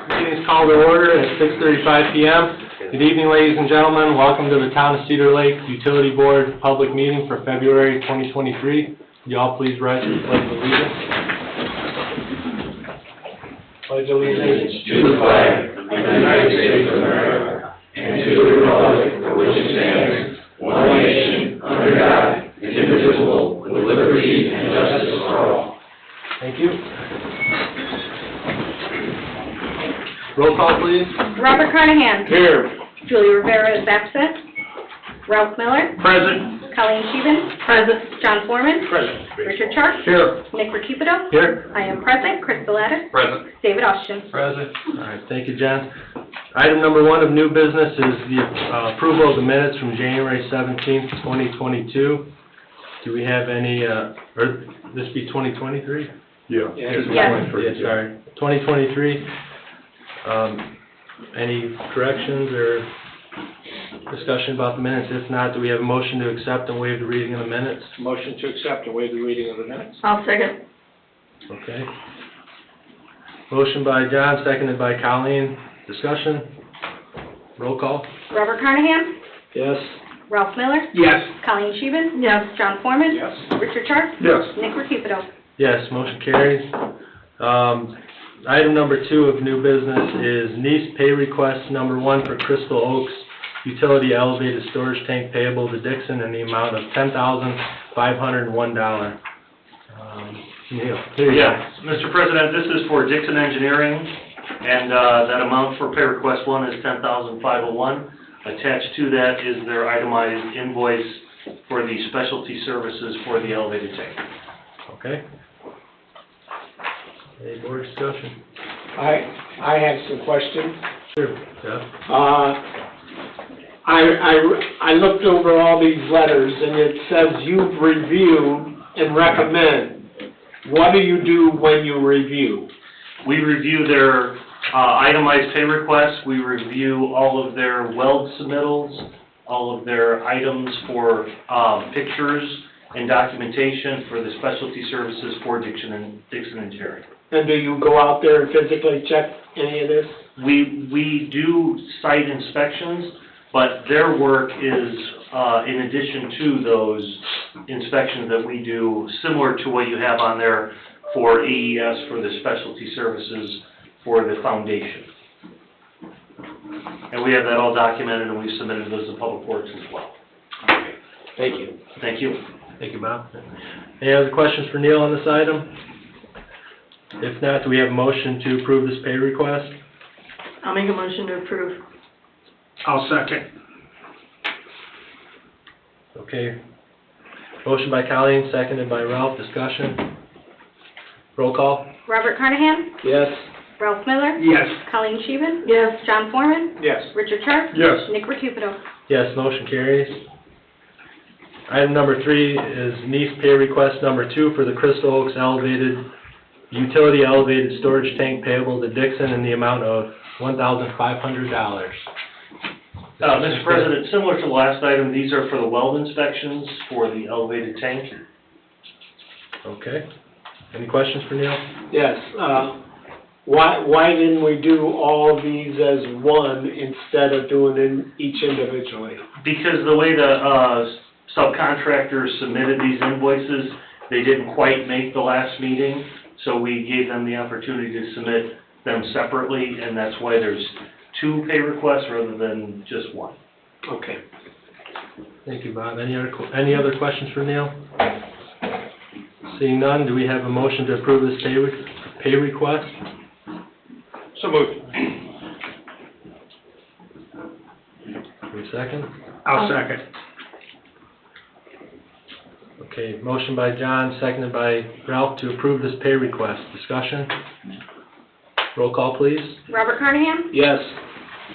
Meeting's called to order at 6:35 p.m. Good evening, ladies and gentlemen. Welcome to the Town of Cedar Lake Utility Board public meeting for February 2023. Would you all please rise for the Pledge of Allegiance? Pledge allegiance to the flag of the United States of America and to the republic for which it stands, one nation, under God, indivisible, with liberty and justice for all. Thank you. Roll call, please. Robert Carnahan. Here. Julie Rivera is absent. Ralph Miller. Present. Colleen Sheehan. Present. John Foreman. Present. Richard Sharp. Here. Nick Recupito. Here. I am present. Chris Bilatis. Present. David Austin. Present. All right, thank you, John. Item number 1 of new business is the approval of the minutes from January 17th, 2022. Do we have any, or this be 2023? Yeah. Yes. Yeah, sorry, 2023. Any corrections or discussion about the minutes? If not, do we have a motion to accept and waive the reading of the minutes? Motion to accept and waive the reading of the minutes. I'll second. Okay. Motion by John, seconded by Colleen. Discussion? Roll call? Robert Carnahan. Yes. Ralph Miller. Yes. Colleen Sheehan. Yes. John Foreman. Yes. Richard Sharp. Yes. Nick Recupito. Yes, motion carries. Item number 2 of new business is NEAS pay request number 1 for Crystal Oaks Utility Elevated Storage Tank payable to Dixon in the amount of $10,501. Neil, here you go. Mr. President, this is for Dixon Engineering, and that amount for pay request 1 is $10,501. Attached to that is their itemized invoice for the specialty services for the elevated tank. Okay. Any board discussion? I have some questions. Sure, Jeff. I looked over all these letters and it says you've reviewed and recommend. What do you do when you review? We review their itemized pay requests, we review all of their weld submittals, all of their items for pictures and documentation for the specialty services for Dixon Engineering. And do you go out there and physically check any of this? We do site inspections, but their work is in addition to those inspections that we do, similar to what you have on there for AES for the specialty services for the foundation. And we have that all documented and we've submitted those to Public Works as well. Okay. Thank you. Thank you. Thank you, Bob. Any other questions for Neil on this item? If not, do we have a motion to approve this pay request? I'll make a motion to approve. I'll second. Okay. Motion by Colleen, seconded by Ralph. Discussion? Roll call? Robert Carnahan. Yes. Ralph Miller. Yes. Colleen Sheehan. Yes. John Foreman. Yes. Richard Sharp. Yes. Nick Recupito. Yes, motion carries. Item number 3 is NEAS pay request number 2 for the Crystal Oaks Utility Elevated Storage Tank payable to Dixon in the amount of $1,500. Mr. President, similar to the last item, these are for the weld inspections for the elevated tank. Okay. Any questions for Neil? Yes. Why didn't we do all of these as one instead of doing each individually? Because the way the subcontractors submitted these invoices, they didn't quite make the last meeting, so we gave them the opportunity to submit them separately, and that's why there's 2 pay requests rather than just 1. Okay. Thank you, Bob. Any other questions for Neil? Seeing none, do we have a motion to approve this pay request? So moved. Wait a second. I'll second. Okay, motion by John, seconded by Ralph to approve this pay request. Discussion? Roll call, please. Robert Carnahan. Yes.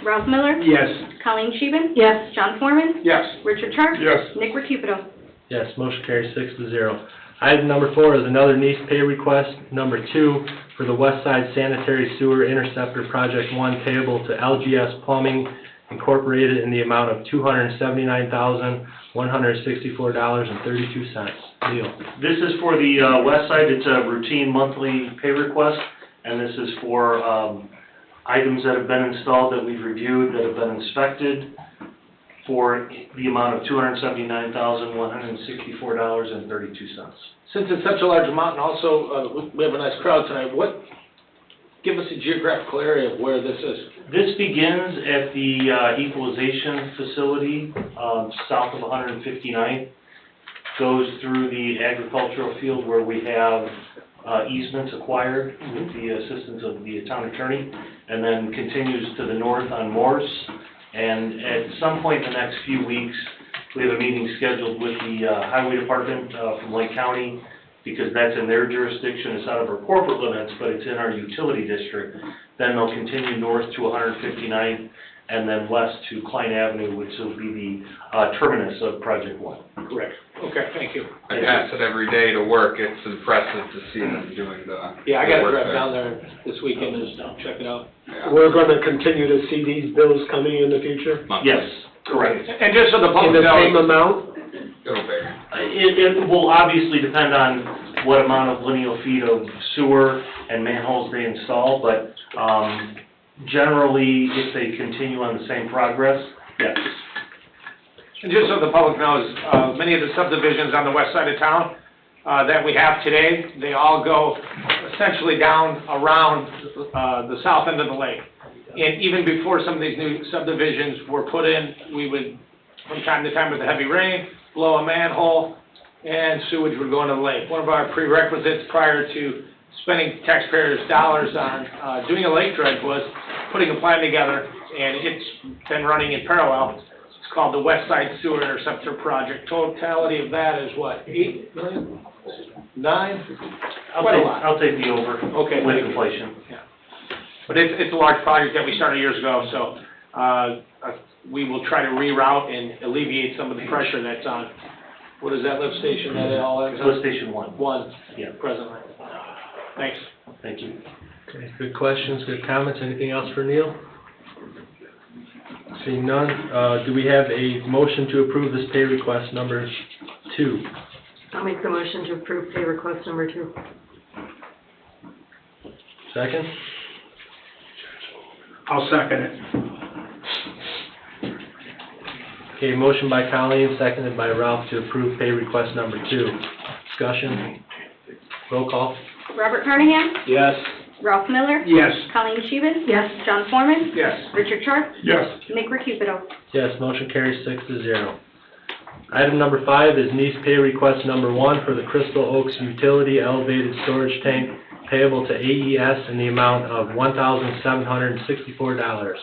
Ralph Miller. Yes. Colleen Sheehan. Yes. John Foreman. Yes. Richard Sharp. Yes. Nick Recupito. Yes, motion carries 6-0. Item number 4 is another NEAS pay request, number 2, for the West Side Sanitary Sewer Interceptor Project 1 payable to LGS Plumbing Incorporated in the amount of $279,164.32. Neil. This is for the West Side. It's a routine monthly pay request, and this is for items that have been installed that we've reviewed, that have been inspected, for the amount of $279,164.32. Since it's such a large amount, and also, we have a nice crowd tonight, give us a geographical area of where this is. This begins at the equalization facility south of 159th, goes through the agricultural field where we have easements acquired with the assistance of the town attorney, and then continues to the north on Morse. And at some point in the next few weeks, we have a meeting scheduled with the highway department from Lake County, because that's in their jurisdiction. It's out of our corporate limits, but it's in our utility district. Then they'll continue north to 159th, and then west to Klein Avenue, which will be the terminus of Project 1. Correct. Okay, thank you. I pass it every day to work. It's impressive to see them doing the Yeah, I gotta work drive there. down there this weekend and check it out. Yeah. We're gonna continue to see these bills coming in the future? Monthly. Yes, correct. And just so the In public the knows, same amount? It'll vary. It will obviously depend on what amount of lineal feet of sewer and manholes they install, but generally, if they continue on the same progress, yes. And just so the public knows, many of the subdivisions on the west side of town that we have today, they all go essentially down around the south end of the lake. And even before some of these new subdivisions were put in, we would, from time to time with the heavy rain, blow a manhole and sewage would go into the lake. One of our prerequisites prior to spending taxpayers' dollars on doing a lake dredge was putting a plan together, and it's been running in parallel. It's called the West Side Sewer Interceptor Project. Totality of that is what, 8 million? 9? Quite a lot. I'll take the over Okay, with thank you. inflation. Yeah. But it's a large project that we started years ago, so we will try to reroute and alleviate some of the pressure that's on. What is that lift station that it all is? Lift Station 1. One, Yeah, presently. Thanks. thank you. Okay, good questions, good comments. Anything else for Neil? Seeing none, do we have a motion to approve this pay request number 2? I'll make the motion to approve pay request number 2. Second? I'll second it. Okay, motion by Colleen, seconded by Ralph to approve pay request number 2. Discussion? Roll call? Robert Carnahan? Yes. Ralph Miller? Yes. Colleen Scheven? Yes. John Foreman? Yes. Richard Sharp? Yes. Nick Recupido? Yes, motion carries 6-0. Item number 5 is NEAS pay request number 1 for the Crystal Oaks Utility Elevated Storage Tank payable to AES in the amount of $1,764.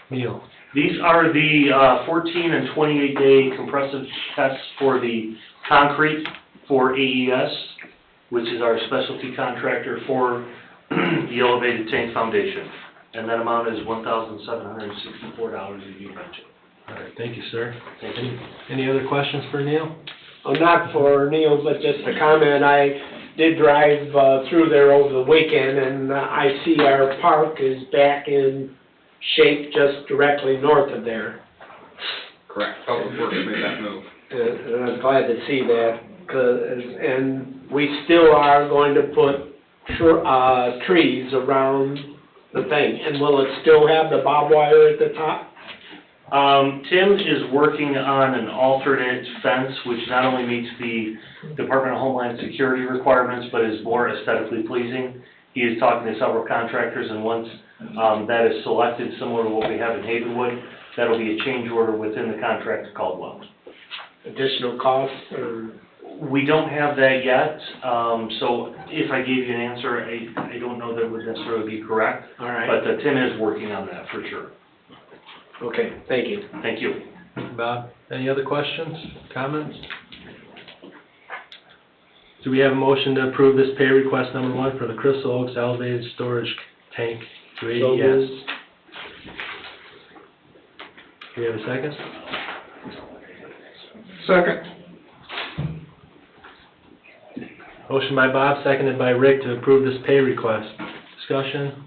Neil? These are the 14 and 28-day compressive tests for the concrete for AES, which is our specialty contractor for the elevated tank foundation. And that amount is $1,764, as you mentioned. All right, thank you, sir. Thank you. Any other questions for Neil? Not for Neil, but just a comment. I did drive through there over the weekend, and I see our park is back in shape just directly north of there. Correct. Public Works made that move. And I'm glad to see that, and we still are going to put trees around the thing. And will it still have the barbed wire at the top? Tim is working on an alternate fence, which not only meets the Department of Homeland Security requirements, but is more aesthetically pleasing. He is talking to several contractors, and once that is selected, similar to what we have in Havenwood, that'll be a change order within the contract to Caldwell. Additional cost, or? We don't have that yet, so if I gave you an answer, I don't know that it would necessarily be correct. All right. But Tim is working on that for sure. Okay, thank you. Thank you. Bob, any other questions, comments? Do we have a motion to approve this pay request number 1 for the Crystal Oaks Elevated Storage Tank to So AES? moved. Do we have a second? Second. Motion by Bob, seconded by Rick to approve this pay request. Discussion?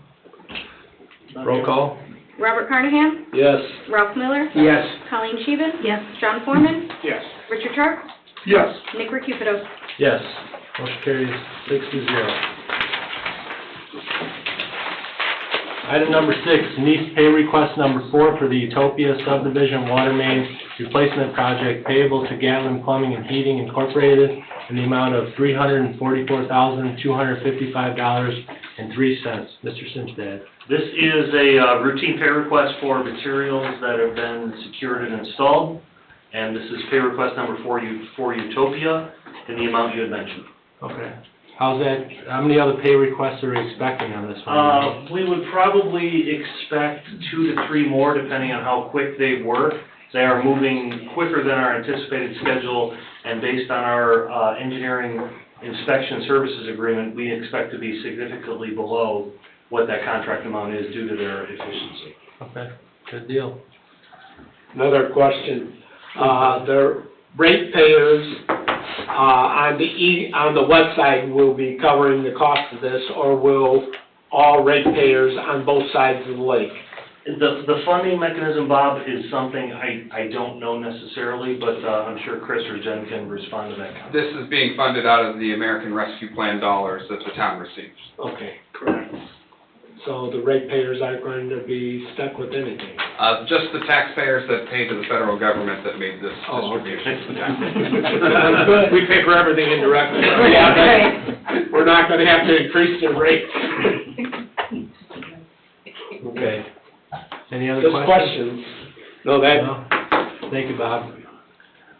Roll call? Robert Carnahan? Yes. Ralph Miller? Yes. Colleen Scheven? Yes. John Foreman? Yes. Richard Sharp? Yes. Nick Recupido? Yes. Motion carries 6-0. Item number 6, Nice pay request number 4 for the Utopia subdivision water main replacement project payable to Gatlin Plumbing and Heating Incorporated in the amount of $344,255.03. Mr. Simstad. This is a routine pay request for materials that have been secured and installed, and this is pay request number 4 for Utopia in the amount you had mentioned. Okay. How many other pay requests are we expecting on this one? We would probably expect 2 to 3 more, depending on how quick they work. They are moving quicker than our anticipated schedule, and based on our engineering inspection services agreement, we expect to be significantly below what that contract amount is due to their efficiency. Okay, good deal. Another question, the ratepayers, on the website will be covering the cost of this, or will all ratepayers on both sides of the lake? The funding mechanism, Bob, is something I don't know necessarily, but I'm sure Chris or Jen can respond to that comment. This is being funded out of the American Rescue Plan dollars that the town receives. Okay, correct. So the ratepayers aren't going to be stuck with anything? Just the taxpayers that pay to the federal government that made this distribution. We pay for everything indirectly. Yeah, but we're not gonna have to increase the rate. Okay. Any other Just questions? No, that, No? Thank you, Bob.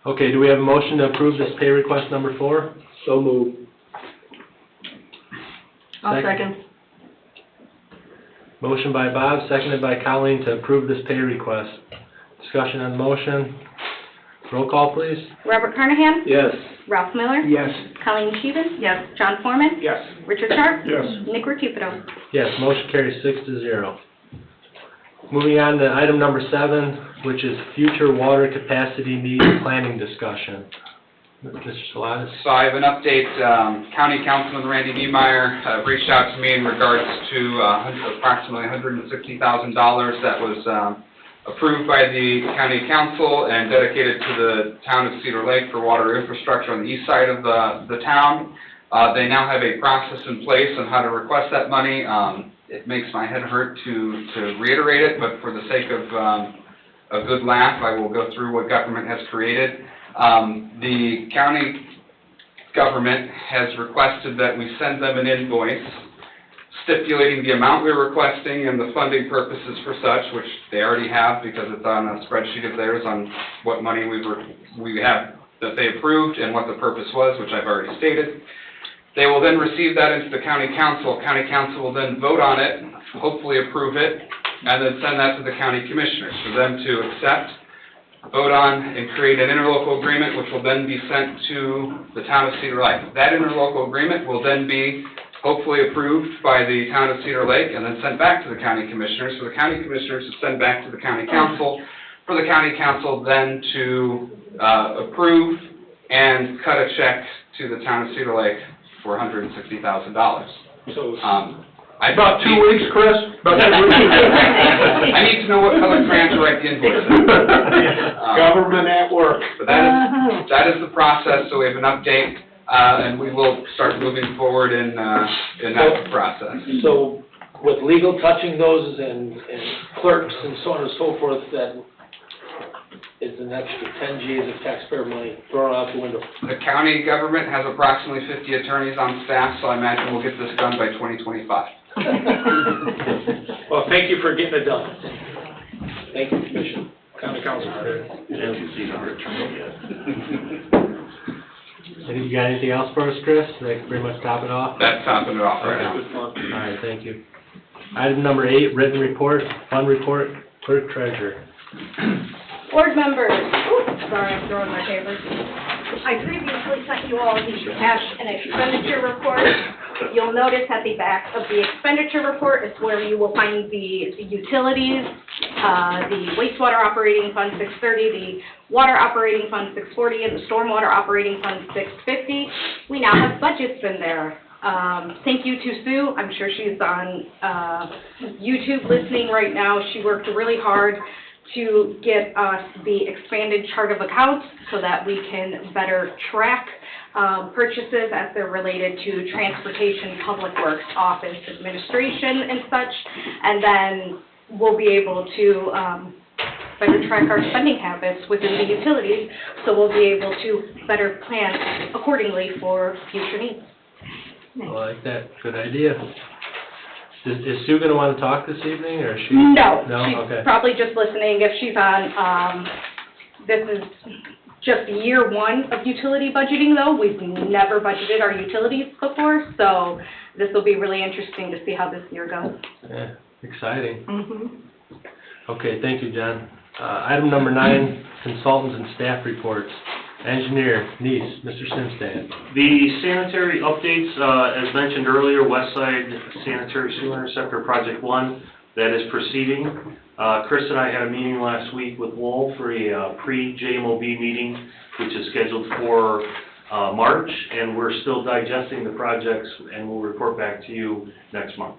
Okay, do we have a motion to approve this pay request number 4? so moved. I'll second. Motion by Bob, seconded by Colleen to approve this pay request. Discussion on the motion. Roll call, please. Robert Carnahan? Yes. Ralph Miller? Yes. Colleen Sheehan? Yes. John Foreman? Yes. Richard Sharp? Yes. Nick Rakupido? Yes, motion carries 6-0. Moving on to item number 7, which is future water capacity needs planning discussion. Mr. Salatas? So I have an update. County Councilman Randy Niemeyer reached out to me in regards to approximately $160,000 that was approved by the county council and dedicated to the town of Cedar Lake for water infrastructure on the east side of the town. They now have a process in place on how to request that money. It makes my head hurt to reiterate it, but for the sake of a good laugh, I will go through what government has created. The county government has requested that we send them an invoice stipulating the amount we're requesting and the funding purposes for such, which they already have because it's on a spreadsheet of theirs on what money we have that they approved and what the purpose was, which I've already stated. They will then receive that into the county council. County council will then vote on it, hopefully approve it, and then send that to the county commissioners for them to accept, vote on, and create an interlocal agreement, which will then be sent to the town of Cedar Lake. That interlocal agreement will then be hopefully approved by the town of Cedar Lake and then sent back to the county commissioners, for the county commissioners to send back to the county council, for the county council then to approve and cut a check to the town of Cedar Lake for $160,000. So, About 2 weeks, Chris? About 2 weeks? I need to know what color crayon to write the invoice in. government at work. But that is the process, so we have an update, and we will start moving forward in that process. So with legal touching those and clerks and so on and so forth, that is an extra 10 G's of taxpayer money thrown out the window. The county government has approximately 50 attorneys on staff, so I imagine we'll get this done by 2025. Well, thank you for getting it done. Thank you, Commissioner, County Council. You got anything else for us, Chris? That pretty much top it off? That's topping it off right now. All right, thank you. Item number 8, written report, fund report, clerk treasurer. Board members, sorry, I'm throwing my papers. I previously sent you all the cash and expenditure report. You'll notice at the back of the expenditure report is where you will find the utilities, the wastewater operating fund 630, the water operating fund 640, and the stormwater operating fund 650. We now have budgets in there. Thank you to Sue. I'm sure she's on YouTube listening right now. She worked really hard to get us the expanded chart of accounts so that we can better track purchases as they're related to transportation, public works, office, administration, and such. And then we'll be able to better track our spending habits within the utilities, so we'll be able to better plan accordingly for future needs. I like that, good idea. Is Sue gonna wanna talk this evening, or is she? No, No? she's Okay. probably just listening if she's on. This is just year one of utility budgeting, though. We've never budgeted our utilities before, so this will be really interesting to see how this year goes. Yeah, exciting. Mm-hmm. Okay, thank you, John. Item number 9, consultants and staff reports. Engineer, Nice, Mr. Simstad. The sanitary updates, as mentioned earlier, West Side Sanitary Sewer Interceptor Project 1, that is proceeding. Chris and I had a meeting last week with Lowell for a pre-JMOB meeting, which is scheduled for March, and we're still digesting the projects, and we'll report back to you next month.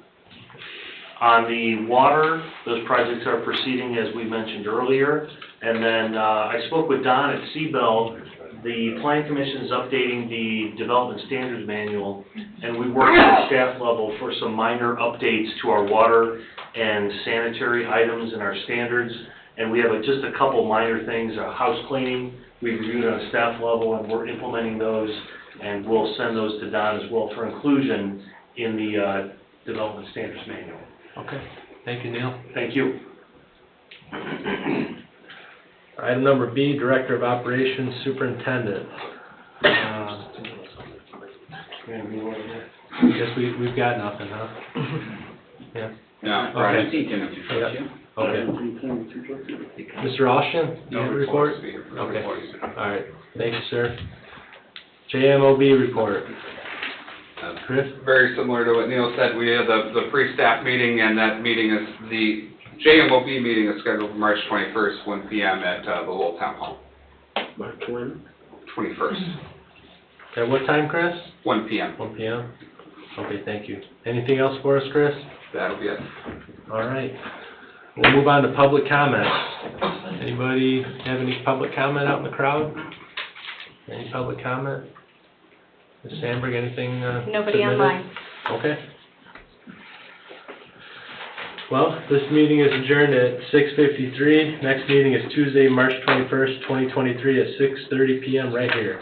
On the water, those projects are proceeding as we mentioned earlier. And then I spoke with Don at Seabell. The Plan Commission is updating the Development Standards Manual, and we worked at staff level for some minor updates to our water and sanitary items and our standards. And we have just a couple minor things, house cleaning, we reviewed on a staff level, and we're implementing those, and we'll send those to Don as well for inclusion in the Development Standards Manual. Okay, thank you, Neil. Thank you. Item number B, Director of Operations, Superintendent. Guess we've got nothing, huh? Yeah, No, Okay. I see Timothy first, Yep. yeah. okay. Mr. Austin, you have a report? No Okay. reports. All right, thank you, sir. JMOB report. Chris? Very similar to what Neil said, we had the pre-staff meeting, and that meeting is, the JMOB meeting is scheduled for March 21st, 1 PM at the Lowell Town Hall. Mark Twain. 21st, At what time, Chris? 1 PM. 1 PM? Okay, thank you. Anything else for us, Chris? That'll be it. All right. We'll move on to public comments. Anybody have any public comment out in the crowd? Any public comment? Ms. Sandberg, anything Nobody submitted? online. Okay. Well, this meeting is adjourned at 6:53. Next meeting is Tuesday, March 21st, 2023 at 6:30 PM right here.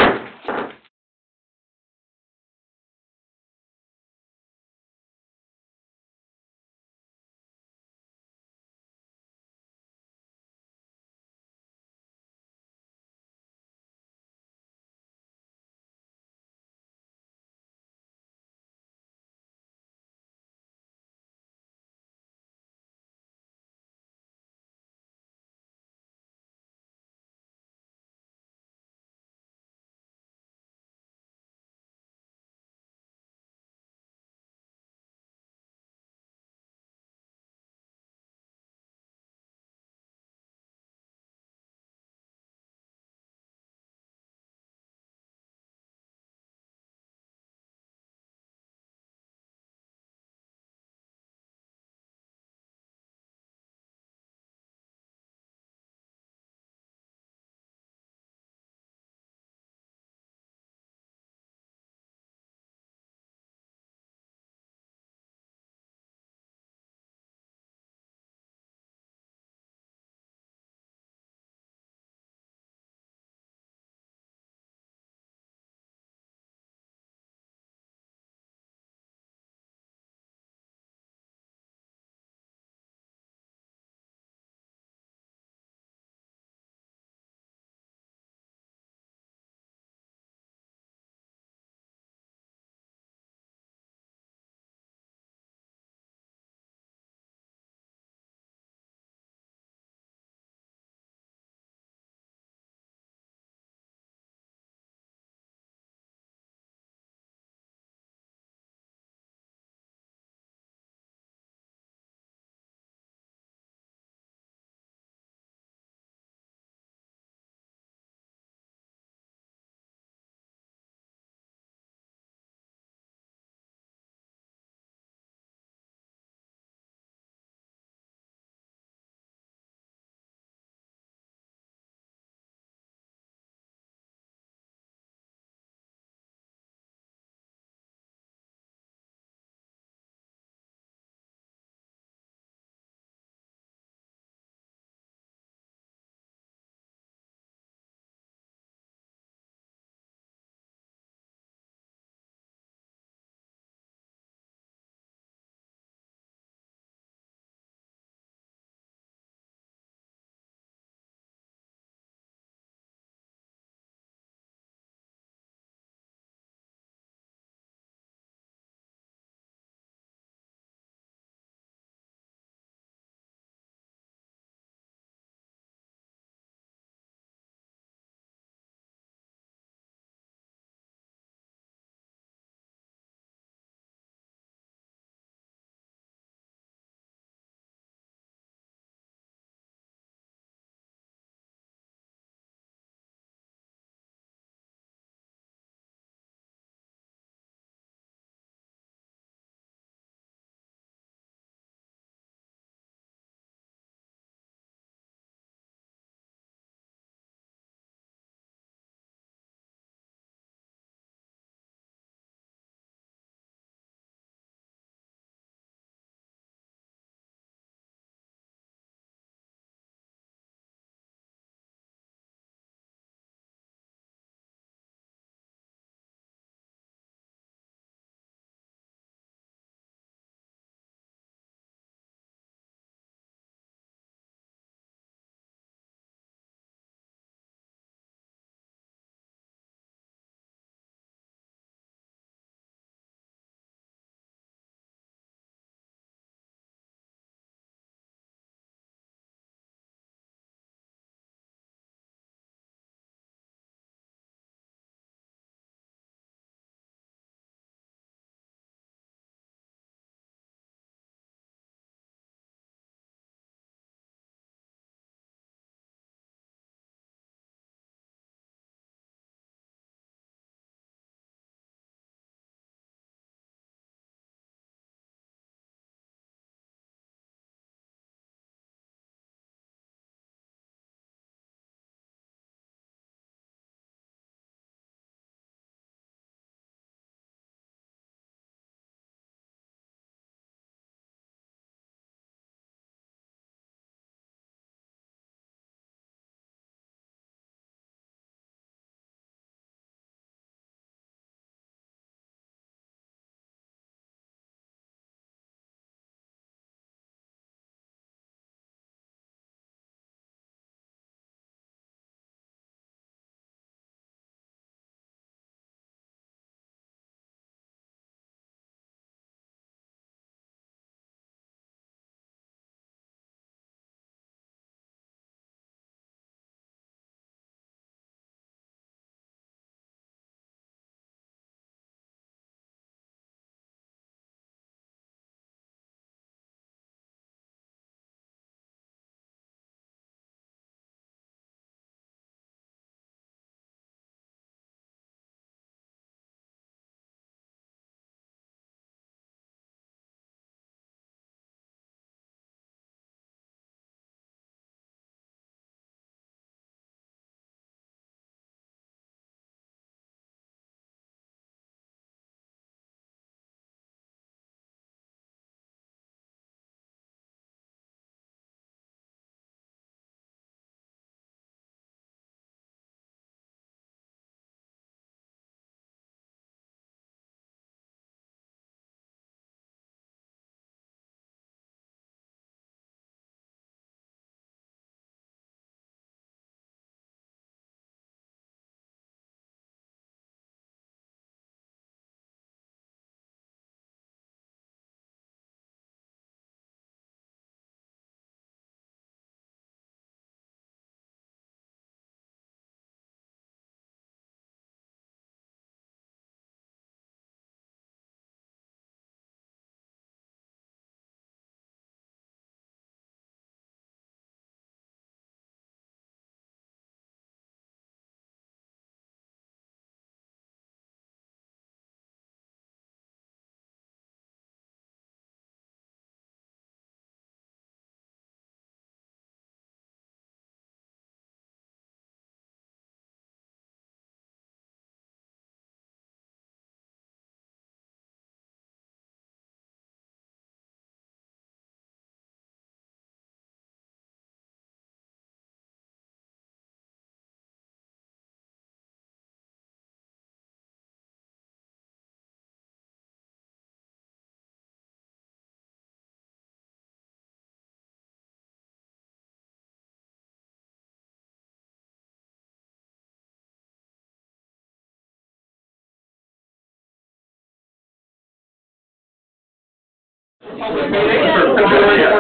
February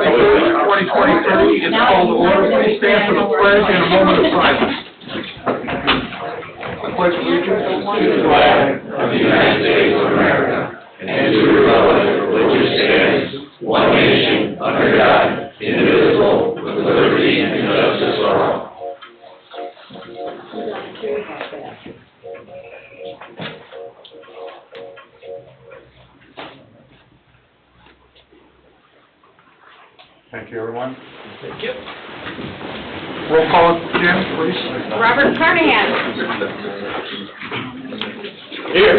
21st, 2023 is called to order. Please stand for the pledge and a moment of silence. I pledge allegiance to the flag of the United States of America and to the republic for which it stands, one nation, under God, indivisible, with liberty and justice for all. Thank you, everyone. Thank you. Roll call, Jim, please. Robert Carnahan. Here.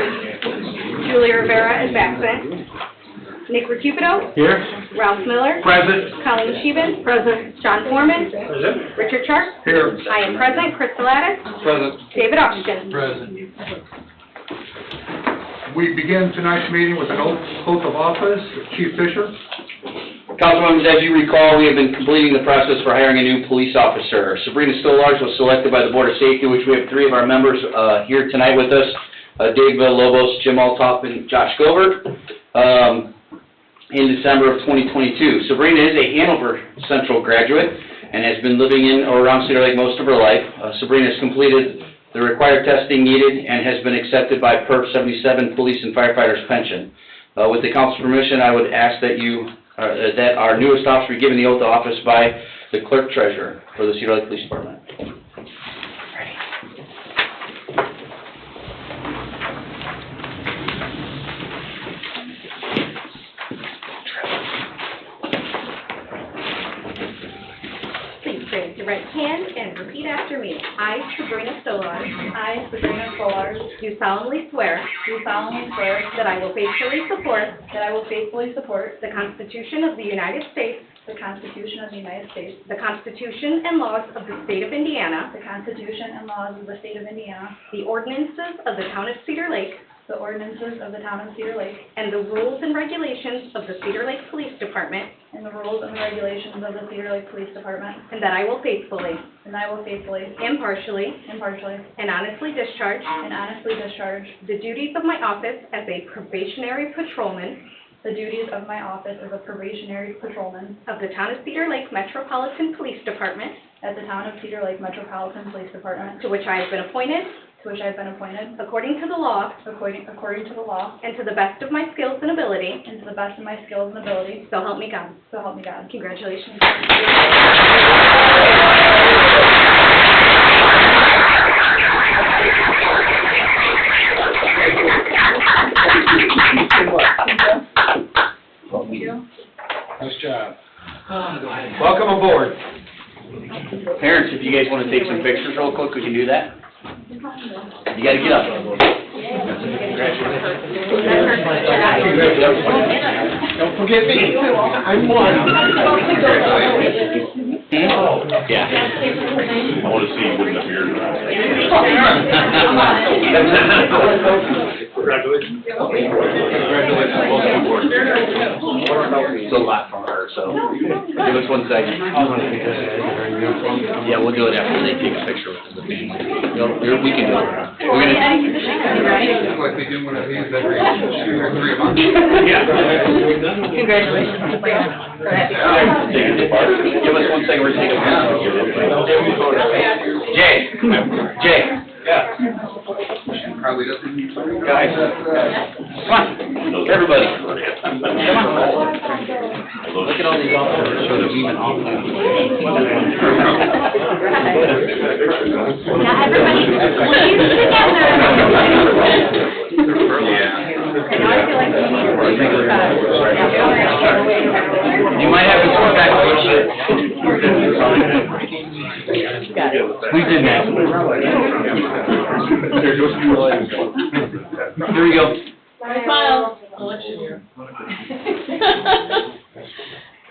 Julie Rivera is absent. Nick Recupero. Here. Ralph Miller. Present. Colleen Sheehan. Present. John Foreman. Present. Richard Sharp. Here. I am present. Chris Salatis. Present. David Austin. Present. We begin tonight's meeting with an oath of office. Chief Fisher. Councilmembers, as you recall, we have been completing the process for hiring a new police officer. Sabrina Stolars was selected by the Board of Safety, which we have 3 of our members here tonight with us, Dave Villalobos, Jim Altoff, and Josh Gilbert, in December of 2022. Sabrina is a Hanover Central graduate and has been living in or around Cedar Lake most of her life. Sabrina has completed the required testing needed and has been accepted by PERF 77 Police and Firefighters Pension. With the council's permission, I would ask that that our newest officer be given the oath of office by the clerk treasurer for the Cedar Lake Police Department. Please raise your right hand and repeat after me. I, Sabrina Stolars. I, Sabrina Stolars, Do solemnly swear that I will faithfully support the Constitution of the United States, the Constitution of the United States, the Constitution and laws of the state of Indiana, the Constitution and laws of the state of Indiana, the ordinances of the town of Cedar Lake, the ordinances of the town of Cedar Lake, and the rules and regulations of the Cedar Lake Police Department, and the rules and regulations of the Cedar Lake Police Department, and that I will faithfully, impartially, and honestly discharge the duties of my office as a probationary patrolman the duties of my office as a probationary patrolman of the town of Cedar Lake Metropolitan Police Department, at the town of Cedar Lake Metropolitan Police Department, to which I have been appointed according to the law according to the law, and to the best of my skills and ability, and to the best of my skills and ability, so help me God. so help me God. Congratulations. Nice job. Welcome aboard. Parents, if you guys want to take some pictures real quick, we can do that. You got to get up. Don't forget me. I'm one. Yeah. I want to see you with the beard. Congratulations. It's a lot from her, so give us 1 second. Yeah, we'll do it after they take a picture with the family. We can do it. We're gonna. It's like we do one of these every 2 or 3 months. Congratulations. Give us 1 second, we're taking a Jay. Yeah. Probably doesn't. Guys, come on, everybody. Come on. Look at all these officers, show that we've been Now, everybody, please together. And now I feel like we need to You might have to go back a little bit. We did that. Here we go. Smile. Election year.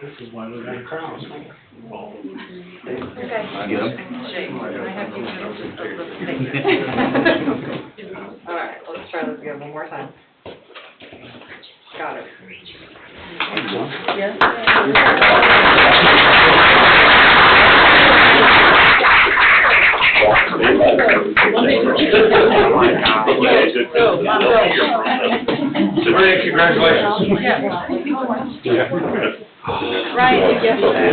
This is why we got crowds. Get them. All right, let's try this again one more time. Got it. Yes. Sabrina, congratulations. Yeah. Ryan, you get Jason.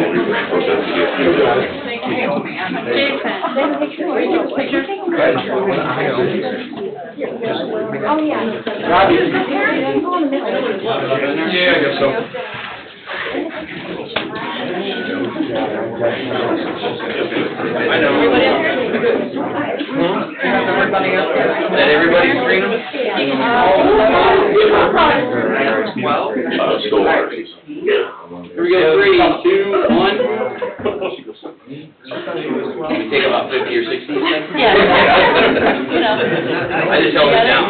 Oh, yeah. Yeah, I guess so. I know. Is that everybody's screen? Well. Here we go, 3, 2, 1. Take about 50 or 60 seconds? Yeah. You know. I just held it down.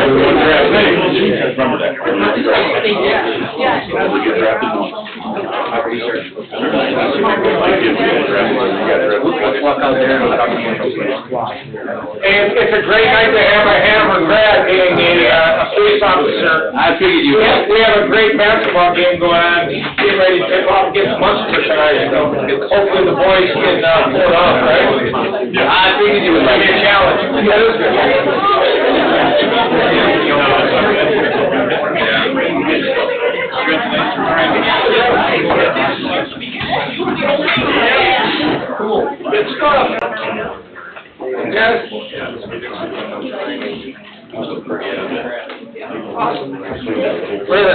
Everyone grab it. Remember that. Yeah. Only get drafted once. Let's walk out there and talk to them. And it's a great night to have a hammer grab being a police officer. I figured you would. We have a great basketball game going on, get ready to tip off against Munster tonight, so hopefully the boys can pull it off, right? I figured you would Might like be a it. challenge. That is good. Good stuff. Yes. Really?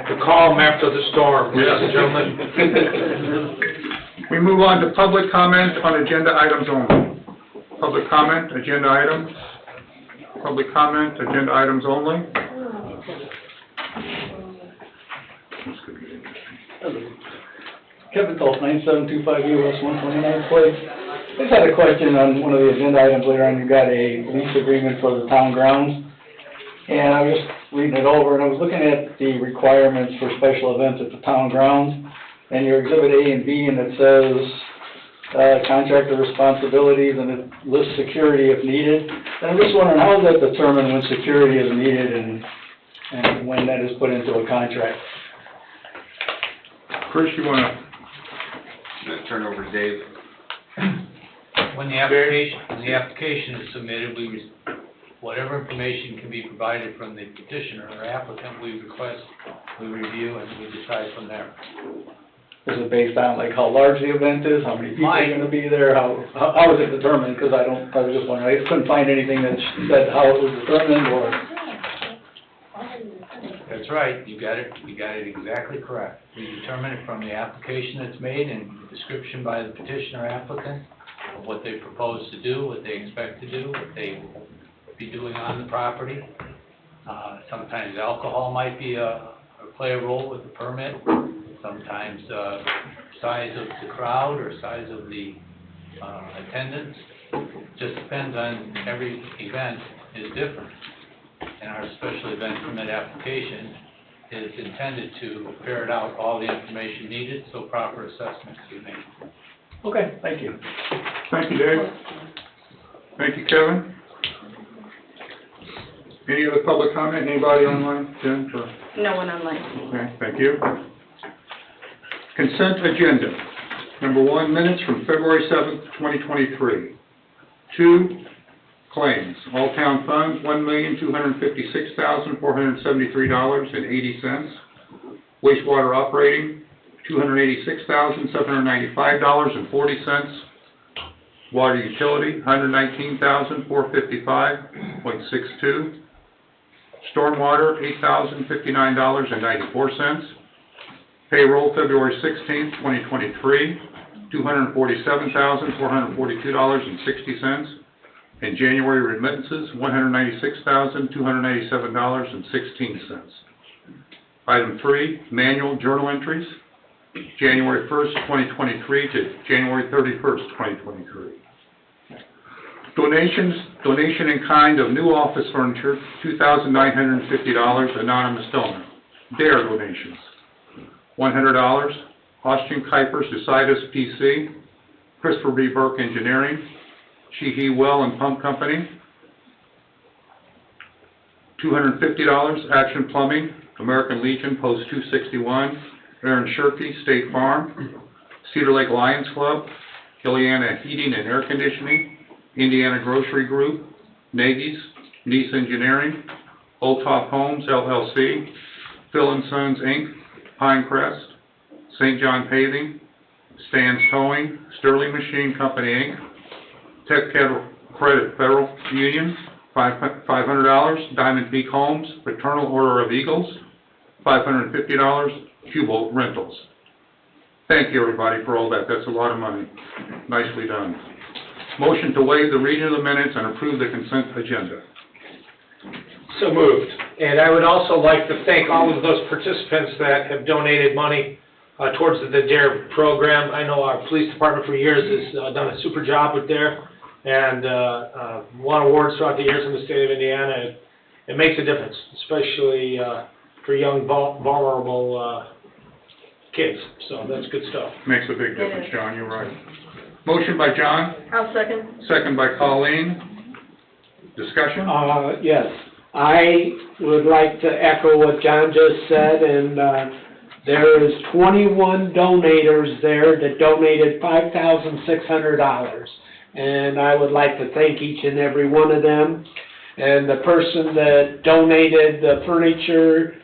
The calm after the storm, ladies and gentlemen. We move on to public comment on agenda items only. Public comment, agenda items. Public comment, agenda items only. Kevin Toth, 9725 US 129th Place. I just had a question on one of the agenda items later on. You got a lease agreement for the town grounds. And I was just reading it over, and I was looking at the requirements for special events at the town grounds. And your exhibit A and B, and it says, contractor responsibilities, and it lists security if needed. And I'm just wondering, how is that determined when security is needed and when that is put into a contract? Chris, you wanna? Turn over to Dave. When the application is submitted, whatever information can be provided from the petitioner or applicant, we request, we review, and we decide from there. Is it based on like how large the event is, how many people are gonna be there, how is it determined? Because I was just wondering, I couldn't find anything that said how it was determined or. That's right, you got it exactly correct. We determine it from the application that's made and the description by the petitioner applicant of what they propose to do, what they expect to do, what they will be doing on the property. Sometimes alcohol might be play a role with the permit. Sometimes size of the crowd or size of the attendance. Just depends on, every event is different. And our special event permit application is intended to ferret out all the information needed so proper assessments can be made. Okay, thank you. Thank you, Dave. Thank you, Kevin. Any other public comment? Anybody online, Jen? No one online. Okay, thank you. Consent agenda. Number 1, minutes from February 7th, 2023. 2, claims. All town funds, $1,256,473.80. Wastewater operating, $286,795.40. Water utility, $119,455.62. Stormwater, $8,059.94. Payroll, February 16th, 2023, $247,442.60. And January remittances, $196,287.16. Item 3, manual journal entries, January 1st, 2023 to January 31st, 2023. Donation in kind of new office furniture, $2,950, anonymous donor. Dare donations, $100, Austrian Kuipers, Decidus PC, Christopher B. Burke Engineering, Sheehy Well and Pump Company, $250, Action Plumbing, American Legion, Post 261, Aaron Shirkey, State Farm, Cedar Lake Lions Club, Ileana Heating and Air Conditioning, Indiana Grocery Group, Nagy's, Nice Engineering, Old Top Homes LLC, Phil and Sons Inc., Pinecrest, St. John Paving, Stan's Towing, Sterling Machine Company Inc., Tech Credit Federal Union, $500, Diamond Peak Homes, Fraternal Order of Eagles, $550, Cubo Rentals. Thank you, everybody, for all that. That's a lot of money. Nicely done. Motion to waive the reading of the minutes and approve the consent agenda. So moved. And I would also like to thank all of those participants that have donated money towards the DARE program. I know our police department for years has done a super job with DARE and won awards throughout the years in the state of Indiana. It makes a difference, especially for young vulnerable kids. So that's good stuff. Makes a big difference, John, you're right. Motion by John, I'll second. second by Colleen. Discussion? Yes, I would like to echo what John just said, and there is 21 donators there that donated $5,600. And I would like to thank each and every one of them. And the person that donated the furniture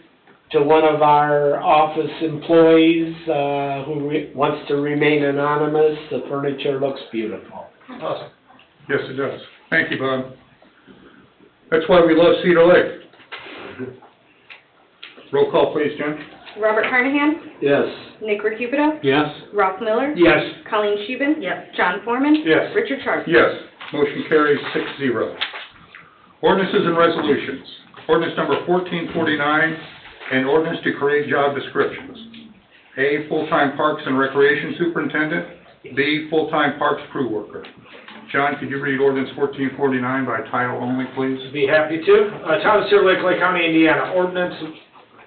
to one of our office employees who wants to remain anonymous, the furniture looks beautiful. Awesome. Yes, it does. Thank you, Bob. That's why we love Cedar Lake. Roll call, please, Jim. Robert Carnahan? Yes. Nick Recupido? Yes. Ralph Miller? Yes. Colleen Scheeben? Yes. John Foreman? Yes. Richard Sharp? Yes. Motion carries 6-0. Ordinances and resolutions. Ordinance number 1449, an ordinance to create job descriptions. A, full-time Parks and Recreation Superintendent. B, full-time Parks Crew Worker. John, could you read ordinance 1449 by title only, please? Be happy to. Town of Cedar Lake, Lake County, Indiana, ordinance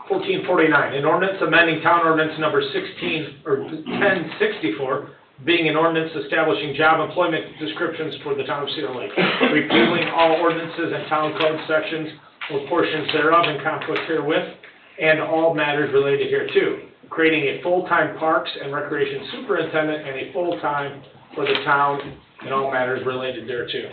1449, an ordinance amending town ordinance number 1064, being an ordinance establishing job employment descriptions for the town of Cedar Lake, repealing all ordinances and town code sections or portions thereof in conflict herewith, and all matters related hereto, creating a full-time Parks and Recreation Superintendent and a full-time for the town and all matters related thereto.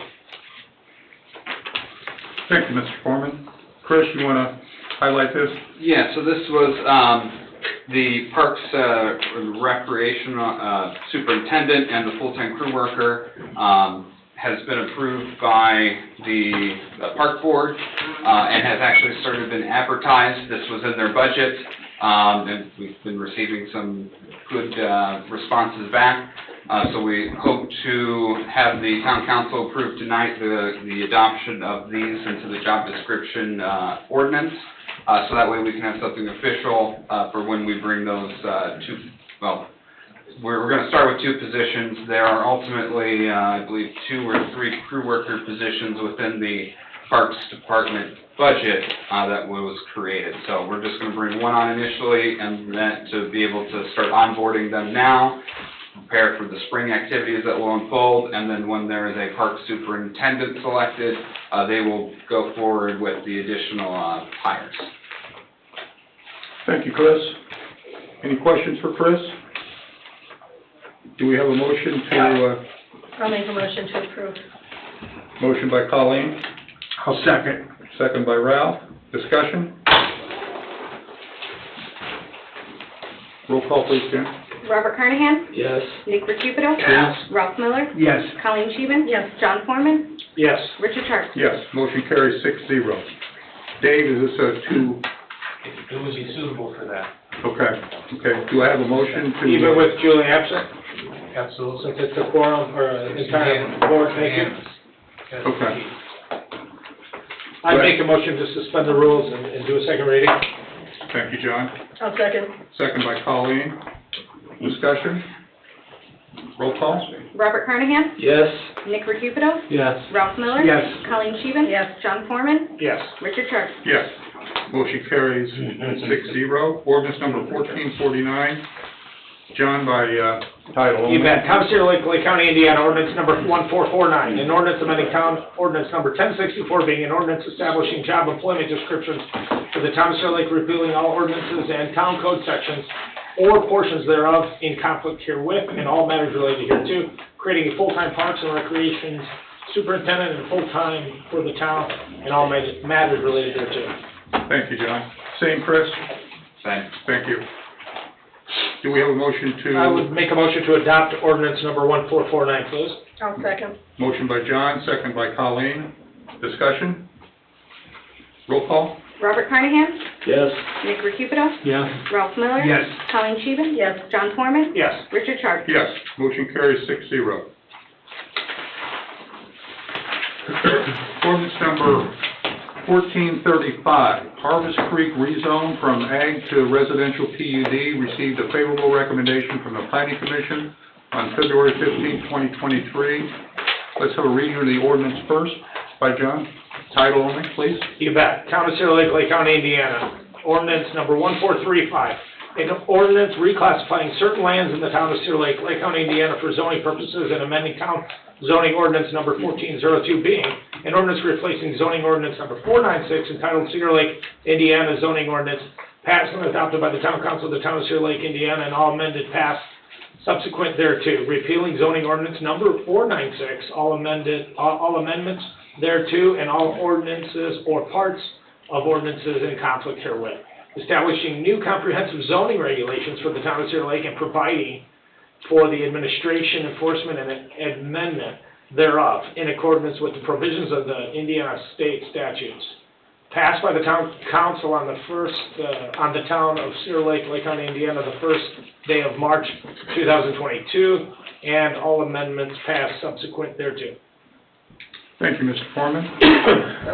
Thank you, Mr. Foreman. Chris, you want to highlight this? Yeah, so this was the Parks Recreation Superintendent and the full-time crew worker has been approved by the Park Board and has actually started been advertised. This was in their budget, and we've been receiving some good responses back. So we hope to have the town council approve tonight the adoption of these into the job description ordinance. So that way we can have something official for when we bring those we're going to start with 2 positions. There are ultimately, I believe, 2 or 3 crew worker positions within the Parks Department budget that was created. So we're just going to bring one on initially, and then to be able to start onboarding them now, prepare for the spring activities that will unfold, and then when there is a park superintendent selected, they will go forward with the additional hires. Thank you, Chris. Any questions for Chris? Do we have a motion to... I'll make a motion to approve. Motion by Colleen. I'll second. Second by Ralph. Discussion? Roll call, please, Jim. Robert Carnahan? Yes. Nick Recupido? Yes. Ralph Miller? Yes. Colleen Scheeben? Yes. John Foreman? Yes. Richard Sharp? Yes. Motion carries 6-0. Dave, is this a 2? It would be suitable for that. Okay. Do I have a motion to... Even with Julie absent, Absolutely. since it's a quorum or an entire board, thank you. Okay. I'd make a motion to suspend the rules and do a second reading. Thank you, John. I'll second. Second by Colleen. Discussion? Roll call? Robert Carnahan? Yes. Nick Recupido? Yes. Ralph Miller? Yes. Colleen Scheven? Yes. John Foreman? Yes. Richard Sharp? Yes. Motion carries 6-0. Ordinance number 1449. John, by title only. You bet. Town of Cedar Lake, Lake County, Indiana, ordinance number 1449, an ordinance amending town ordinance number 1064, being an ordinance establishing job employment descriptions for the town of Cedar Lake, repealing all ordinances and town code sections or portions thereof in conflict herewith and all matters related hereto, creating a full-time parks and recreation superintendent and full-time for the town and all matters related thereto. Thank you, John. Same, Chris? Same. Thank you. Do we have a motion to? I would make a motion to adopt ordinance number 1449, please. I'll second. Motion by John, second by Colleen. Discussion? Roll call? Robert Carnahan? Yes. Nick Recupido? Yes. Ralph Miller? Yes. Colleen Scheven? Yes. John Foreman? Yes. Richard Sharp? Yes. Motion carries 6-0. Ordinance number 1435, Harvest Creek rezone from ag to residential PUD, received a favorable recommendation from the Planning Commission on February 15, 2023. Let's have a reading of the ordinance first by John. Title only, please. You bet. Town of Cedar Lake, Lake County, Indiana. Ordinance number 1435. An ordinance reclassifying certain lands in the town of Cedar Lake, Lake County, Indiana for zoning purposes and amending town zoning ordinance number 1402, being an ordinance replacing zoning ordinance number 496 entitled Cedar Lake, Indiana zoning ordinance passed and adopted by the town council of the town of Cedar Lake, Indiana, and all amended passed subsequent thereto, repealing zoning ordinance number 496, all amendments thereto, and all ordinances or parts of ordinances in conflict herewith, establishing new comprehensive zoning regulations for the town of Cedar Lake and providing for the administration, enforcement, and amendment thereof in accordance with the provisions of the Indiana state statutes. Passed by the town council on the town of Cedar Lake, Lake County, Indiana, the first day of March 2022, and all amendments passed subsequent thereto. Thank you, Mr. Foreman.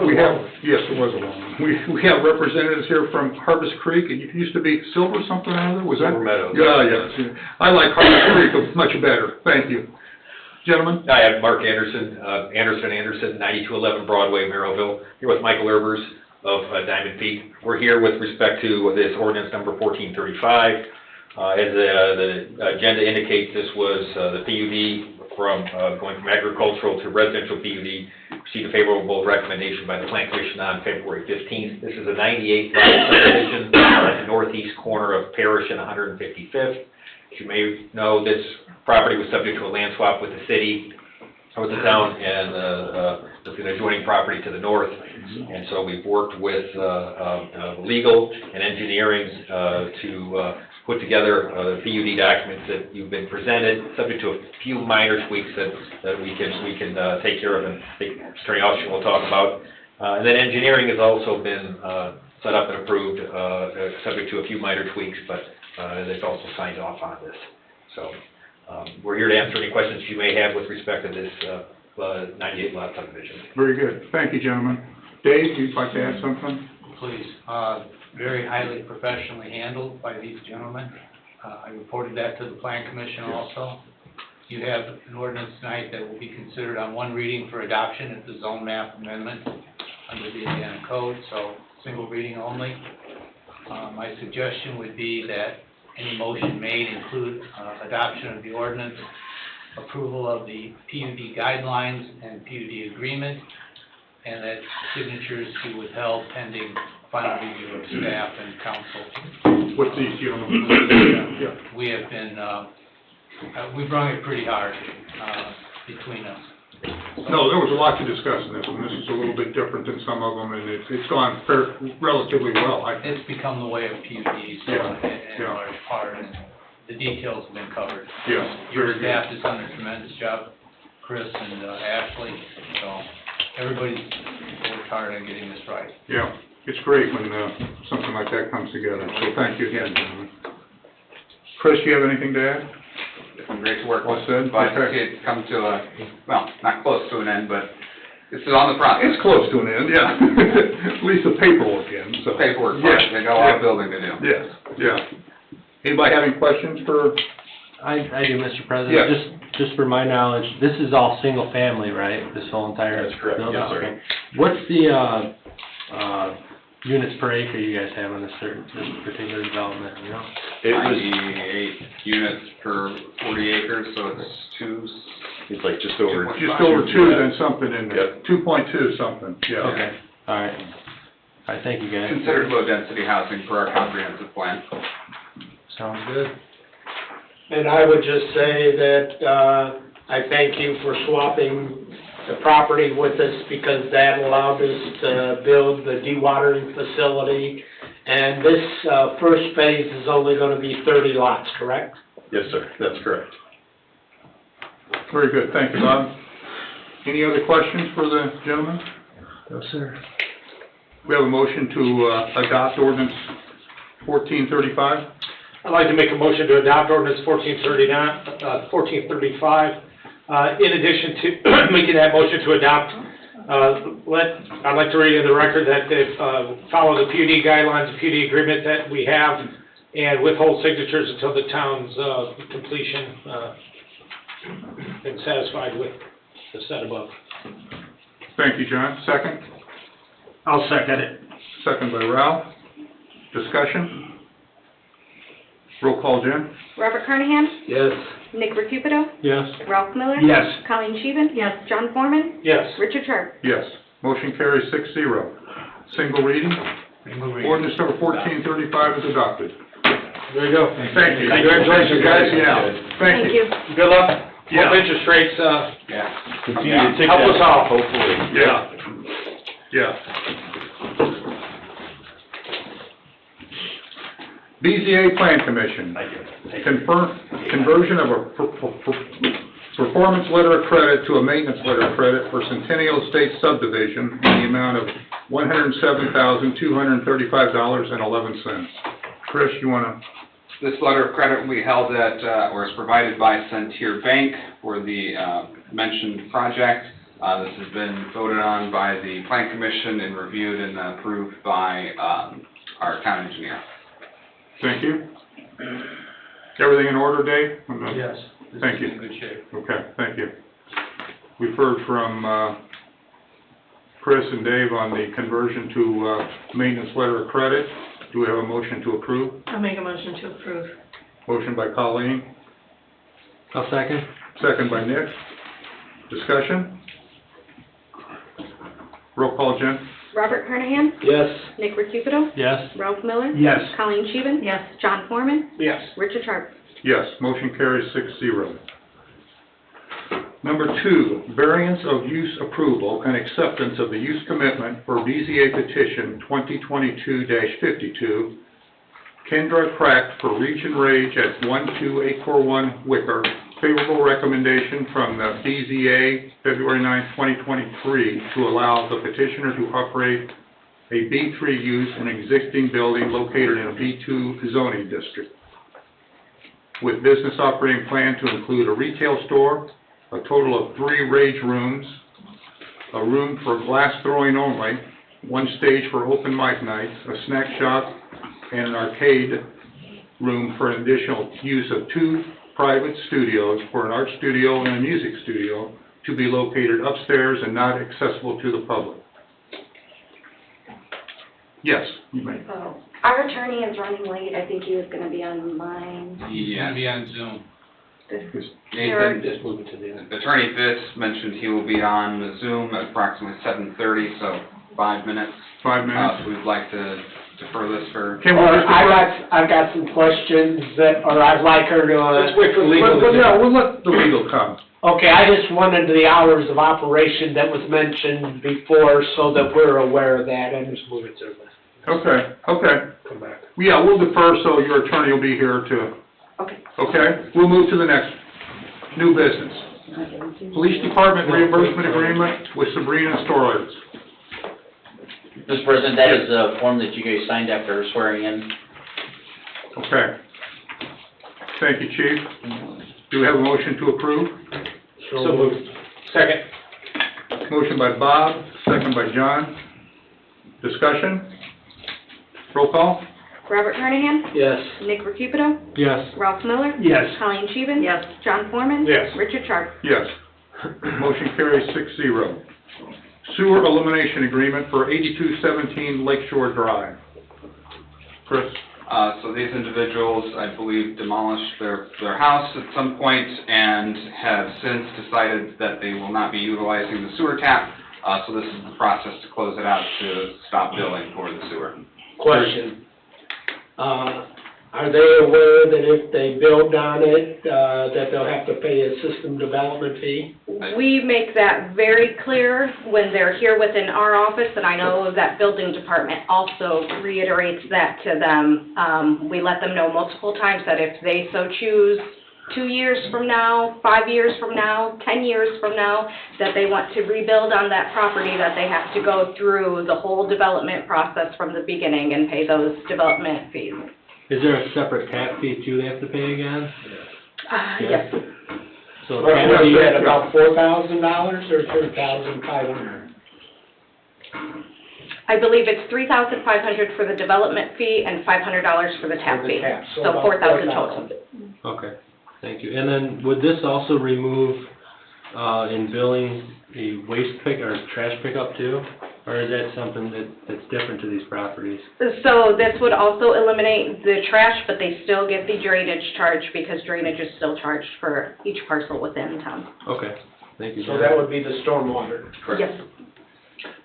We have, yes, it was a long one. We have representatives here from Harvest Creek. It used to be Silver something or other, was that? Silver Meadows. Yeah, yes. I like Harvest Creek much better. Thank you. Gentlemen? Hi, I'm Mark Anderson, Anderson, 9211 Broadway, Merrillville, here with Michael Erbers of Diamond Peak. We're here with respect to this ordinance number 1435. As the agenda indicates, this was the PUD from going from agricultural to residential PUD, received a favorable recommendation by the Plan Commission on February 15th. This is a 98-lot subdivision at the northeast corner of Parish and 155th. As you may know, this property was subject to a land swap with the city, with the town, and with an adjoining property to the north. And so we've worked with legal and engineering to put together the PUD documents that you've been presented, subject to a few minor tweaks that we can take care of, and I think Attorney Austin will talk about. And then engineering has also been set up and approved, subject to a few minor tweaks, but they've also signed off on this. So we're here to answer any questions you may have with respect to this 98-lot subdivision. Very good. Thank you, gentlemen. Dave, you'd like to add something? Please. Very highly professionally handled by these gentlemen. I reported that to the Plan Commission also. You have an ordinance tonight that will be considered on one reading for adoption. It's a zone map amendment under the Indiana Code, so single reading only. My suggestion would be that any motion made include adoption of the ordinance, approval of the PUD guidelines and PUD agreement, and that signatures be withheld pending final review of staff and council. What's these, gentlemen? Yeah. We have been, we've rung it pretty hard between us. No, there was a lot to discuss in this one. This is a little bit different than some of them, and it's gone relatively well. It's become the way of PUDs in large part, and the details have been covered. Yeah. Your staff has done a tremendous job, Chris and Ashley, so everybody's worked hard on getting this right. Yeah, it's great when something like that comes together, so thank you again, gentlemen. Chris, do you have anything to add? It's been great to work Well with. said. But Okay. it's come to a, well, not close to an end, but it's on the process. It's close to an end, yeah. At least the paperwork ends, so. Paperwork, Yeah. they got a lot of building to do. Yes, yeah. Anybody have any questions for I do, Mr. President. Yes. Just for my knowledge, this is all single family, right? This whole entire That's correct, building? yes, sir. Okay. What's the, units per acre you guys have on this particular development, you know? It was, 98 units per 40 acres, so it's like just over. Just over two, then something in there, Yep. 2.2 something, yeah. Okay, all right. All right, thank you, guys. considered low-density housing for our comprehensive plan. Sounds good. And I would just say that, I thank you for swapping the property with us because that allowed us to build the dewatering facility. And this, first phase is only gonna be 30 lots, correct? Yes, sir, that's correct. Very good, thank you, Bob. Any other questions for the gentleman? No, sir. We have a motion to adopt ordinance 1435. I'd like to make a motion to adopt ordinance 1435. In addition to making that motion to adopt, I'd like to read in the record that they follow the PUD guidelines, the PUD agreement that we have, and withhold signatures until the town's completion and satisfied with the set above. Thank you, John. Second? I'll second it. Second by Ralph. Discussion? Roll call, Jen? Robert Carnahan? Yes. Nick Recupido? Yes. Ralph Miller? Yes. Colleen Scheven? Yes. John Foreman? Yes. Richard Sharp? Yes. Motion carries 6-0. Single reading. Ordinance number 1435 is adopted. There you go. Thank you. Congratulations, guys. Yeah, thank you. Good luck. Yeah. Hope interest rates, Continue to tick help us down, all. hopefully. Yeah. Yeah. BZA Plan Commission. Conversion of a performance letter of credit to a maintenance letter of credit for Centennial Estates subdivision in the amount of $107,235.11. Chris, you wanna? This letter of credit we held at, or is provided by Centier Bank for the mentioned project. This has been voted on by the Plan Commission and reviewed and approved by our town engineer. Thank you. Everything in order, Dave? Yes. Thank you. This is in good shape. Okay, thank you. We've heard from Chris and Dave on the conversion to maintenance letter of credit. Do we have a motion to approve? I'll make a motion to approve. Motion by Colleen, I'll second. second by Nick. Discussion? Roll call, Jen? Robert Carnahan? Yes. Nick Recupido? Yes. Ralph Miller? Yes. Colleen Scheven? Yes. John Foreman? Yes. Richard Sharp? Yes, motion carries 6-0. Number 2, variance of use approval and acceptance of the use commitment for BZA petition 2022-52, Kendra Crack for Reach and Rage at 12841 Wicker. Favorable recommendation from the BZA, February 9, 2023, to allow the petitioner to operate a B3 use in an existing building located in a B2 zoning district, with business operating plan to include a retail store, a total of 3 rage rooms, a room for glass throwing only, 1 stage for open mic nights, a snack shop, and an arcade room for an additional use of 2 private studios for an art studio and a music studio to be located upstairs and not accessible to the public. Yes, you may. So, our attorney is running late. I think he was gonna be online. He's Gonna be on Zoom. Nathan, Just move it to the end. Attorney Fitz mentioned he will be on Zoom at approximately 7:30, so 5 minutes. 5 minutes. So we'd like to defer this for... Can we just I've got some questions that, or I'd like her to, Let's wait for legal. Yeah, we'll let the legal come. okay, I just wanted the hours of operation that was mentioned before so that we're aware of that and just move it to the, Okay, okay. Come back. Yeah, we'll defer, so your attorney will be here to, Okay. okay? We'll move to the next new business. Police Department reimbursement agreement with Sabrina Storlitz. Mr. President, that is a form that you guys signed after swearing in. Okay. Thank you, Chief. Do we have a motion to approve? So moved. Second. Motion by Bob, second by John. Discussion? Roll call? Robert Carnahan? Yes. Nick Recupero? Yes. Ralph Miller? Yes. Colleen Scheven? Yes. John Foreman? Yes. Richard Sharp? Yes. Motion carries 6-0. Sewer elimination agreement for 8217 Lakeshore Drive. Chris? So these individuals, I believe, demolished their house at some point and have since decided that they will not be utilizing the sewer tap. So this is the process to close it out to stop billing for the sewer. Question. Are they aware that if they build on it, that they'll have to pay a system development fee? We make that very clear when they're here within our office, and I know that building department also reiterates that to them. We let them know multiple times that if they so choose, 2 years from now, 5 years from now, 10 years from now, that they want to rebuild on that property, that they have to go through the whole development process from the beginning and pay those development fees. Is there a separate tap fee too they have to pay again? Yes. So What tap was fee- that, about $4,000 or $3,500? I believe it's $3,500 for the development fee and $500 for the tap For the fee. tap, so So about $4,000 $4,000. total. Okay, thank you. And then would this also remove, in billing, the waste pick or trash pickup too? Or is that something that's different to these properties? So this would also eliminate the trash, but they still get the drainage charge because drainage is still charged for each parcel within town. Okay, thank you. So that would be the stormwater. Yes.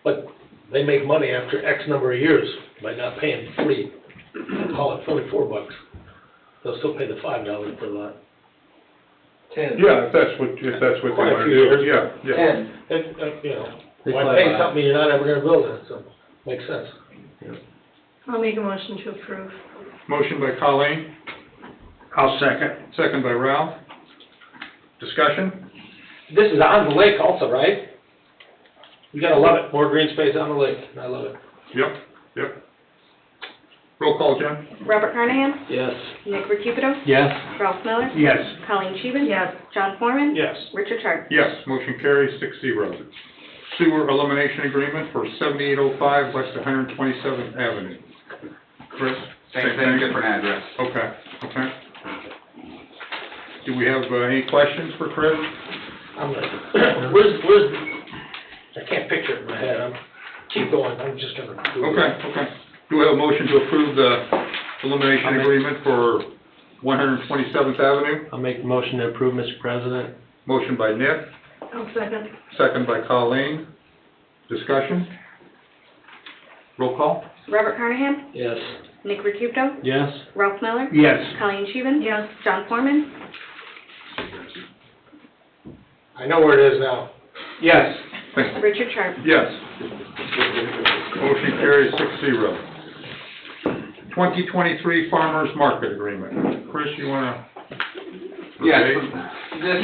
But they make money after X number of years by not paying free. Call it $44. They'll still pay the $5 per lot. 10. Yeah, if that's what they Quite a want to few do, years. yeah. 10. If, you know, They why collect pay that. something you're not ever gonna build it, so, makes sense. I'll make a motion to approve. Motion by Colleen, I'll second. second by Ralph. Discussion? This is on the lake also, right? You gotta love it, more green space on the lake, I love it. Yep. Roll call, Jen? Robert Carnahan? Yes. Nick Recupero? Yes. Ralph Miller? Yes. Colleen Scheven? Yes. John Foreman? Yes. Richard Sharp? Yes, motion carries 6-0. Sewer elimination agreement for 7805 West 127th Avenue. Chris? Same thing, different address. Okay. Do we have any questions for Chris? I'm gonna, where's, I can't picture it in my head, keep going, I'm just gonna do it. Okay. Do we have a motion to approve the elimination agreement for 127th Avenue? I'll make the motion to approve, Mr. President. Motion by Nick, I'll second. second by Colleen. Discussion? Roll call? Robert Carnahan? Yes. Nick Recupero? Yes. Ralph Miller? Yes. Colleen Scheven? Yes. John Foreman? I know where it is now. Yes. Richard Sharp? Yes. Motion carries 6-0. 2023 Farmers Market Agreement. Chris, you want to? Yes, this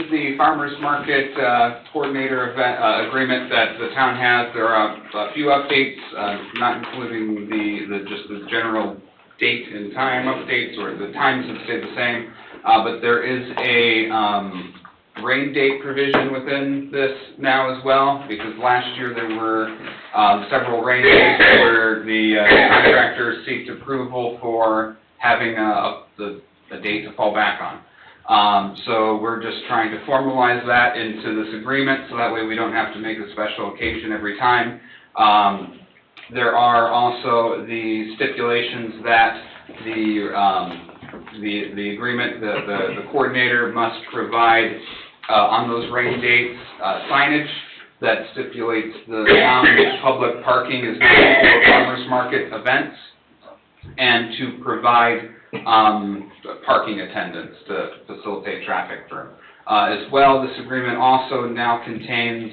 is the farmer's market coordinator agreement that the town has. There are a few updates, not including just the general date and time updates, or the times have stayed the same, but there is a rain date provision within this now as well, because last year there were several rain days where the contractors seeked approval for having a date to fall back on. So we're just trying to formalize that into this agreement, so that way we don't have to make a special occasion every time. There are also the stipulations that the agreement, the coordinator must provide on those rain dates signage that stipulates the public parking is not for farmers market events, and to provide parking attendants to facilitate traffic through. As well, this agreement also now contains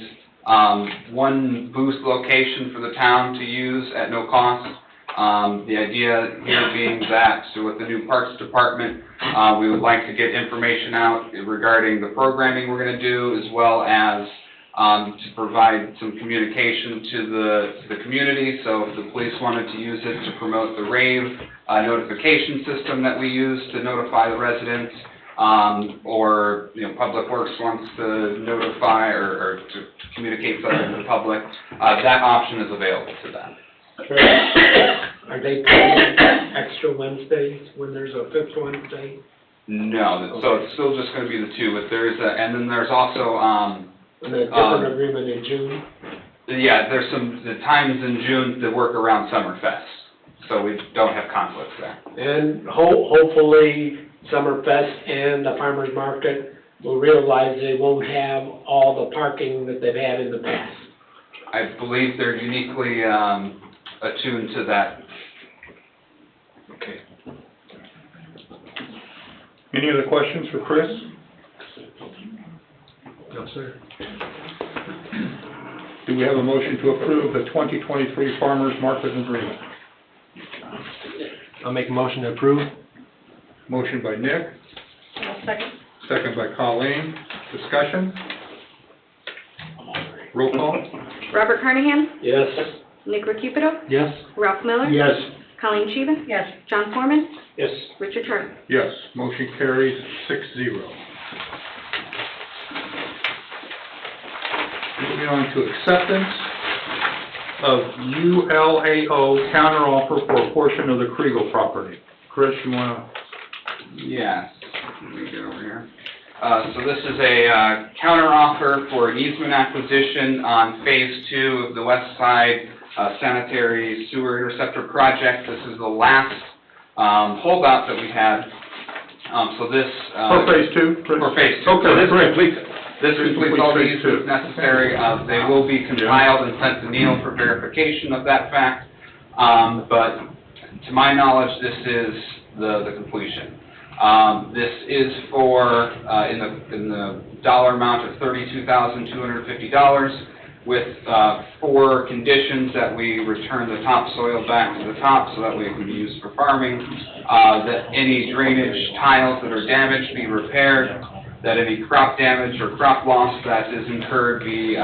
one booth location for the town to use at no cost. The idea here being that, so with the new Parks Department, we would like to get information out regarding the programming we're going to do, as well as to provide some communication to the community. So if the police wanted to use it to promote the rave notification system that we use to notify the residents, or Public Works wants to notify or to communicate something to the public, that option is available to them. Are they paying extra Wednesdays when there's a fifth Wednesday? No, so it's still just gonna be the two, but there's and then there's also, And a different agreement in June? yeah, there's the times in June that work around Summerfest, so we don't have conflicts there. And hopefully Summerfest and the farmer's market will realize they won't have all the parking that they've had in the past. I believe they're uniquely, attuned to that. Okay. Any other questions for Chris? No, sir. Do we have a motion to approve the 2023 Farmers Market Agreement? I'll make a motion to approve. Motion by Nick, Second. second by Colleen. Discussion? Roll call? Robert Carnahan? Yes. Nick Recupido? Yes. Ralph Miller? Yes. Colleen Sheehan? Yes. John Foreman? Yes. Richard Turk? Yes, motion carries 6-0. Moving on to acceptance of ULAO counteroffer for a portion of the Kriegel property. Chris, you wanna? Yes, let me get over here. So this is a counteroffer for an easement acquisition on Phase 2 of the West Side Sanitary Sewer Interceptor Project. This is the last holdout that we had. So this... For Phase 2? For Phase 2. Okay, So this great. completes, this completes all the Phase 2. easements necessary. They will be compiled and sent to Neil for verification of that fact. But to my knowledge, this is the completion. This is for, in the dollar amount of $32,250 with 4 conditions: that we return the topsoil back to the top so that way it can be used for farming, that any drainage tiles that are damaged be repaired, that any crop damage or crop loss that is incurred be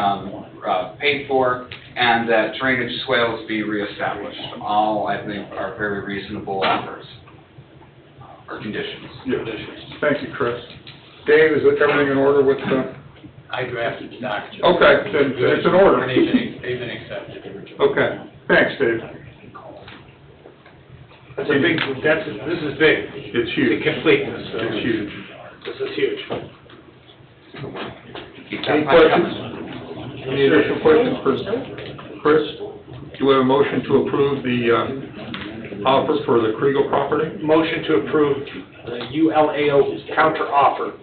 paid for, and that drainage swales be reestablished. All, I think, are very reasonable offers. Or conditions. Yeah. Thank you, Chris. Dave, is everything in order with the? I drafted the document. Okay, then it's in order. They've been accepted. Okay, thanks, Dave. That's a big, this is big. It's huge. The completeness. It's huge. This is huge. Any questions? Any additional questions for Chris? Do we have a motion to approve the offer for the Kriegel property? Motion to approve the ULAO counter offer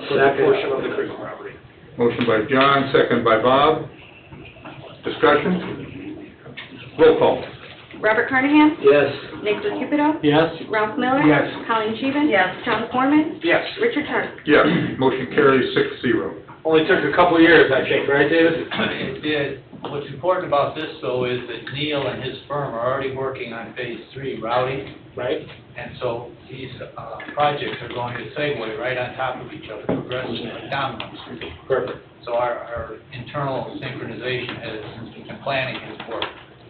for that portion of the Kriegel property. Motion by John, second by Bob. Discussion? Roll call. Robert Carnahan? Yes. Nick Recupido? Yes. Ralph Miller? Yes. Colleen Sheehan? Yes. John Foreman? Yes. Richard Turk? Yes, motion carries 6-0. Only took a couple of years, I think, right, David? It did. What's important about this, though, is that Neil and his firm are already working on Phase 3 routing, Right? and so these projects are going to segue right on top of each other, progressing like dominoes. Perfect. So our internal synchronization and planning has worked.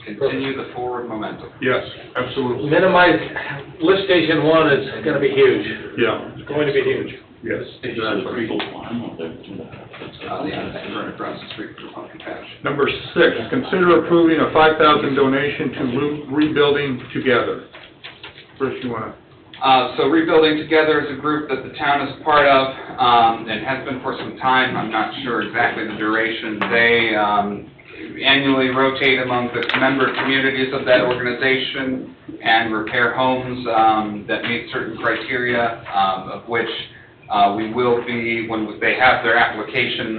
Continue the forward momentum. Yes, absolutely. Minimize, lift station 1 is gonna be huge. Yeah, It's going to be huge. yes. The run across the street from Pumpkin Patch. Number 6, consider approving a $5,000 donation to Rebuilding Together. First, you wanna? So Rebuilding Together is a group that the town is part of, and has been for some time. I'm not sure exactly the duration. They annually rotate among the member communities of that organization and repair homes that meet certain criteria, of which we will be, when they have their application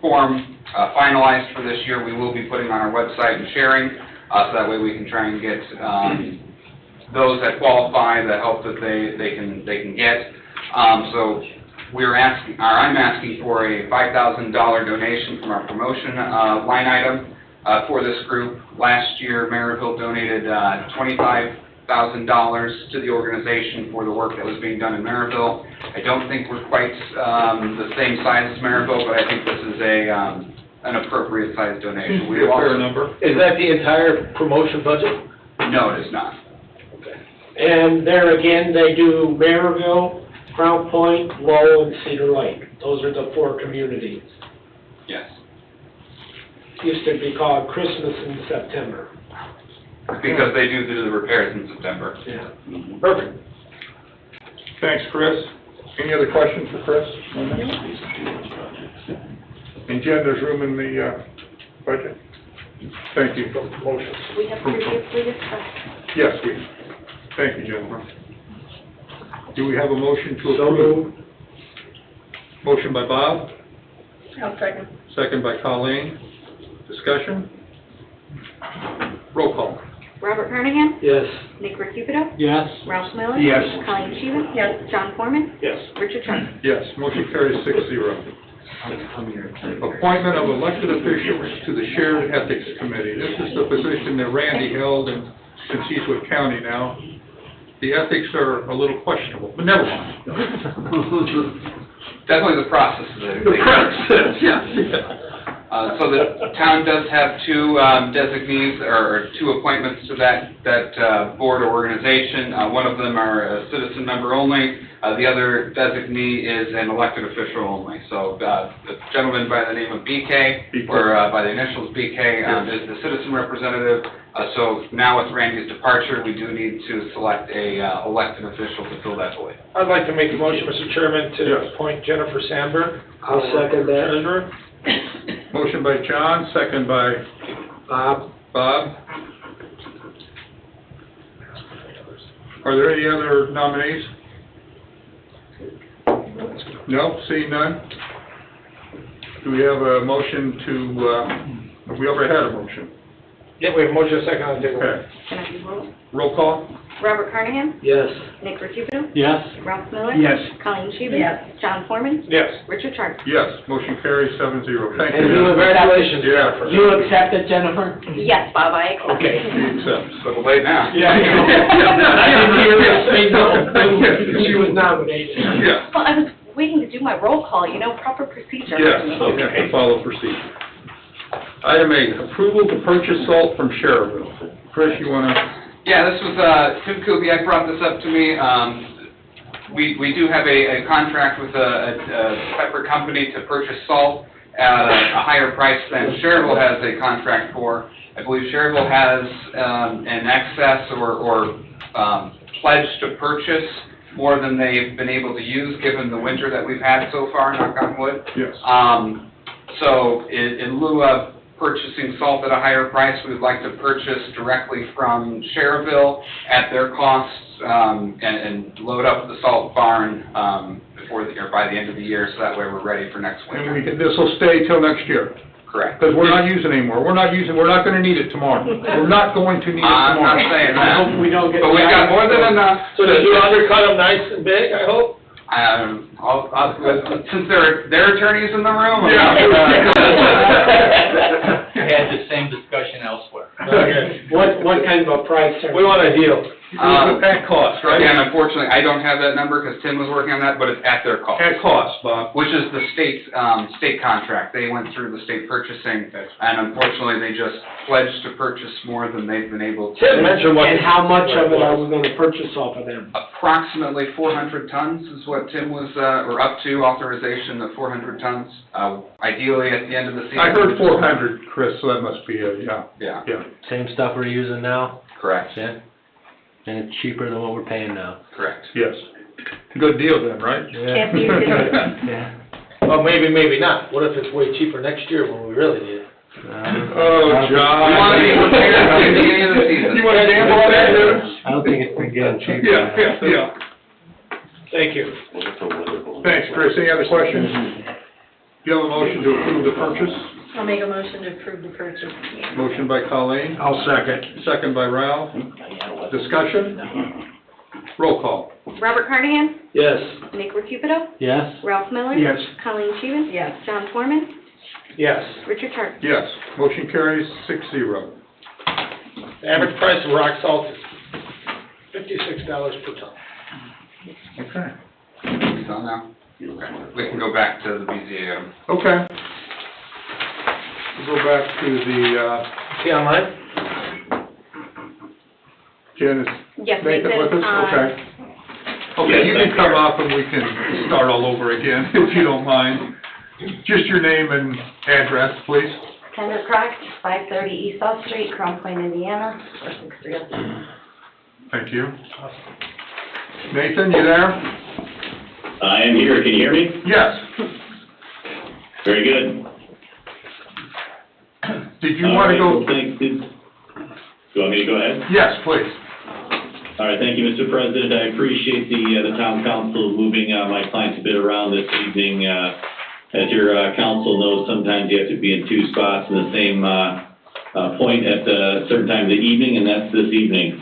form finalized for this year, we will be putting on our website and sharing, so that way we can try and get those that qualify, the help that they can get. So I'm asking for a $5,000 donation from our promotion line item for this group. Last year, Maryville donated $25,000 to the organization for the work that was being done in Maryville. I don't think we're quite the same size as Maryville, but I think this is an appropriate size donation. Seems to be a fair number. Is that the entire promotion budget? No, it is not. And there again, they do Maryville, Crown Point, Lowell, and Cedar Lake. Those are the 4 communities. Yes. Used to be called Christmas in September. because they do the repairs in September. Yeah. Perfect. Thanks, Chris. Any other questions for Chris? And Jen, there's room in the, budget? Thank you. Motion. We have previously discussed. Yes, thank you, Jennifer. Do we have a motion to So approve? moved. Motion by Bob, I'll second. second by Colleen. Discussion? Roll call. Robert Carnahan? Yes. Nick Recupido? Yes. Ralph Miller? Yes. Colleen Sheehan? Yes. John Foreman? Yes. Richard Sharp? Yes, motion carries 6-0. Appointment of elected officials to the Shared Ethics Committee. This is the position that Randy held, and since he's with county now, the ethics are a little questionable, but never mind. Definitely the process is The process, yes. So the town does have two designees, or two appointments to that board or organization. One of them are a citizen member only, the other designee is an elected official only. So the gentleman by the name of BK, or by the initials BK, is the citizen representative. So now with Randy's departure, we do need to select a elected official to fill that void. I'd like to make a motion, Mr. Chairman, to appoint Jennifer Sandberg. I'll second that. Treasurer. Motion by John, second by Bob? Bob. Are there any other nominees? No, seeing none? Do we have a motion to, we already had a motion. Yeah, we have a motion, a second on the table. Okay. Can I do roll? Roll call? Robert Carnahan? Yes. Nick Recupido? Yes. Ralph Miller? Yes. Colleen Sheehan? Yes. John Foreman? Yes. Richard Sharp? Yes, motion carries 7-0. Thank And you. you Congratulations, Yeah. Jennifer. You accept it, Jennifer? Yes, Bob, I accept. Okay. He accepts. So late now. Yeah. I didn't hear her say no. She was nominated. Yeah. Well, I was waiting to do my roll call, proper procedure. Yes, okay, follow procedure. Item 8, approval to purchase salt from Cherville. Chris, you wanna? Yeah, this was, Tim Kubiak brought this up to me. We do have a contract with a separate company to purchase salt at a higher price than Cherville has a contract for. I believe Cherville has an excess or pledge to purchase more than they've been able to use, given the winter that we've had so far, knock on wood. Yes. So in lieu of purchasing salt at a higher price, we would like to purchase directly from Cherville at their costs, and load up the salt barn by the end of the year, so that way we're ready for next And winter. this will stay till next year, Correct. because we're not using it anymore. We're not gonna need it tomorrow. We're not going to need it I'm tomorrow. not saying I that, hope we don't get. but we've got more than enough. So did you undercut them nice and big, I hope? Since there are attorneys in the room. I had the same discussion elsewhere. What kind of a price? We want a deal. At cost, right? Again, unfortunately, I don't have that number because Tim was working on that, but it's at their cost. At cost, Bob. Which is the state contract. They went through the state purchasing, and unfortunately, they just pledged to purchase more than they've been able to. Tim mentioned what. And how much of it are we gonna purchase off of them? Approximately 400 tons is what Tim was, or up to authorization of 400 tons. Ideally, at the end of the season. I heard 400, Chris, so that must be it, yeah. Yeah, Same stuff we're using now, correct, yeah? And it's cheaper than what we're paying now. correct. Yes. Good deal then, right? Can't beat it. Yeah. Well, maybe not. What if it's way cheaper next year when we really need it? Oh, John. We want to be prepared at the beginning of the season. You wanna gamble on that, too? I don't think it's been getting cheaper. Yeah. Thank you. Thanks, Chris. Any other questions? Do you have a motion to approve the purchase? I'll make a motion to approve the purchase. Motion by Colleen. I'll second. Second by Ralph. Discussion? Roll call. Robert Carnahan? Yes. Nick Recupido? Yes? Ralph Miller? Yes. Colleen Sheehan? Yes. John Foreman? Yes. Richard Sharp? Yes. Motion carries 6-0. The average price of rock salt is $56 per ton. Okay. So now, we can go back to the BZA item. Okay. We'll go back to the, See online? Jen, is Yes, Nathan with Nathan, us? Okay. Okay, you can come up and we can start all over again, if you don't mind. Just your name and address, please. Tender Crocs, 530 East South Street, Crown Point, Indiana, 46302. Thank you. Nathan, you there? I am here, can you hear me? Yes. Very good. Did you want to go? All right, well, thanks. Do you want me to go ahead? Yes, please. All right, thank you, Mr. President. I appreciate the town council moving my clients a bit around this evening. As your council knows, sometimes you have to be in two spots in the same point at a certain time of the evening, and that's this evening.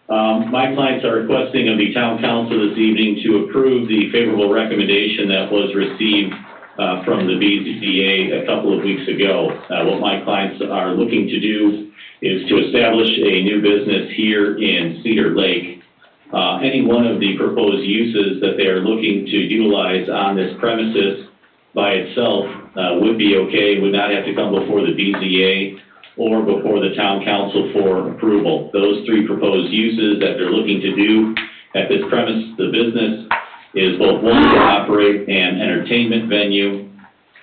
My clients are requesting of the town council this evening to approve the favorable recommendation that was received from the BZA a couple of weeks ago. What my clients are looking to do is to establish a new business here in Cedar Lake. Any one of the proposed uses that they are looking to utilize on this premises by itself would be okay, would not have to come before the BZA or before the town council for approval. Those three proposed uses that they're looking to do at this premise, the business, is both one, to operate an entertainment venue.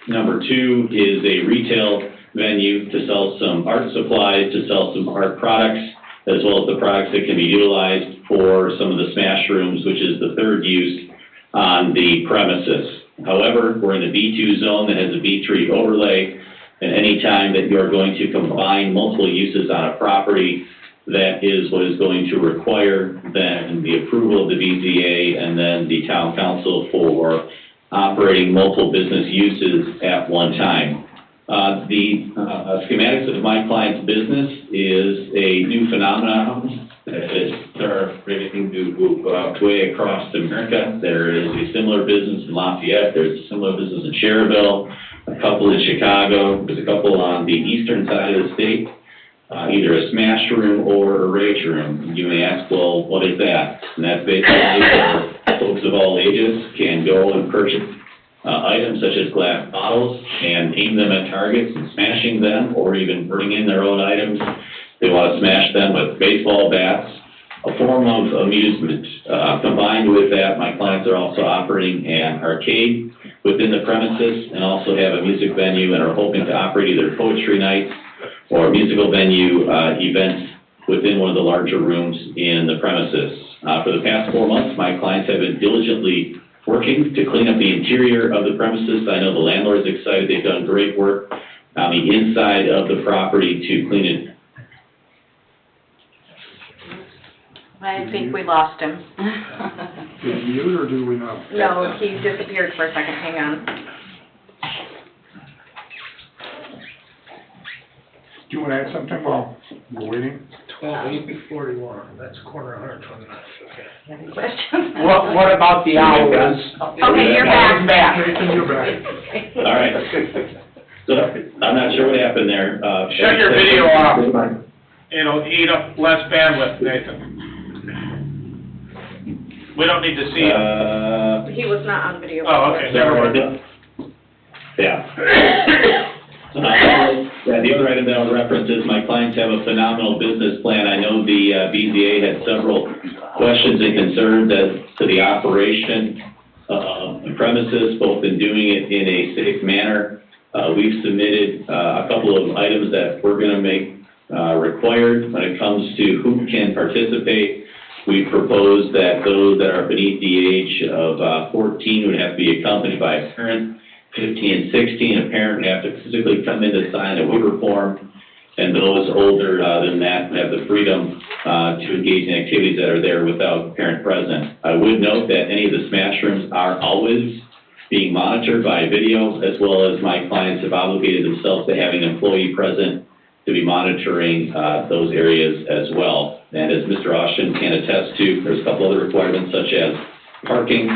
Number two is a retail venue to sell some art supplies, to sell some art products, as well as the products that can be utilized for some of the smash rooms, which is the third use on the premises. However, we're in a B2 zone that has a B3 overlay, and any time that you're going to combine multiple uses on a property, that is what is going to require then the approval of the BZA and then the town council for operating multiple business uses at one time. The schematics of my client's business is a new phenomenon that is starting to go out way across America. There is a similar business in Lafayette. There's a similar business in Cherville, a couple in Chicago. There's a couple on the eastern side of the state, either a smash room or a rage room. You may ask, well, what is that? And that's basically where folks of all ages can go and purchase items such as glass bottles and aim them at targets and smashing them, or even bring in their own items. They want to smash them with baseball bats, a form of amusement. Combined with that, my clients are also operating an arcade within the premises and also have a music venue and are hoping to operate either poetry nights or musical venue events within one of the larger rooms in the premises. For the past 4 months, my clients have been diligently working to clean up the interior of the premises. I know the landlord's excited. They've done great work on the inside of the property to clean it. I think we lost him. Did he mute or do we not? No, he disappeared for a second, hang on. Do you want to add something while we're waiting? 12/8/41, that's corner 129, okay. Any questions? What about the hours? Okay, you're back. Nathan, you're back. All right. So I'm not sure what happened there. Shut your video off. It'll eat up less bandwidth, Nathan. We don't need to see it. He was not on video. Oh, okay, never mind. Yeah. The other item that I'll reference is my clients have a phenomenal business plan. I know the BZA had several questions and concerns as to the operation of the premises, both in doing it in a safe manner. We've submitted a couple of items that we're going to make required when it comes to who can participate. We propose that those that are beneath the age of 14 would have to be accompanied by a parent. 15 and 16, a parent would have to physically come in to sign a waiver form, and those older than that have the freedom to engage in activities that are there without a parent present. I would note that any of the smash rooms are always being monitored by video, as well as my clients have obligated themselves to having an employee present to be monitoring those areas as well. And as Mr. Austin can attest to, there's a couple other requirements such as parking,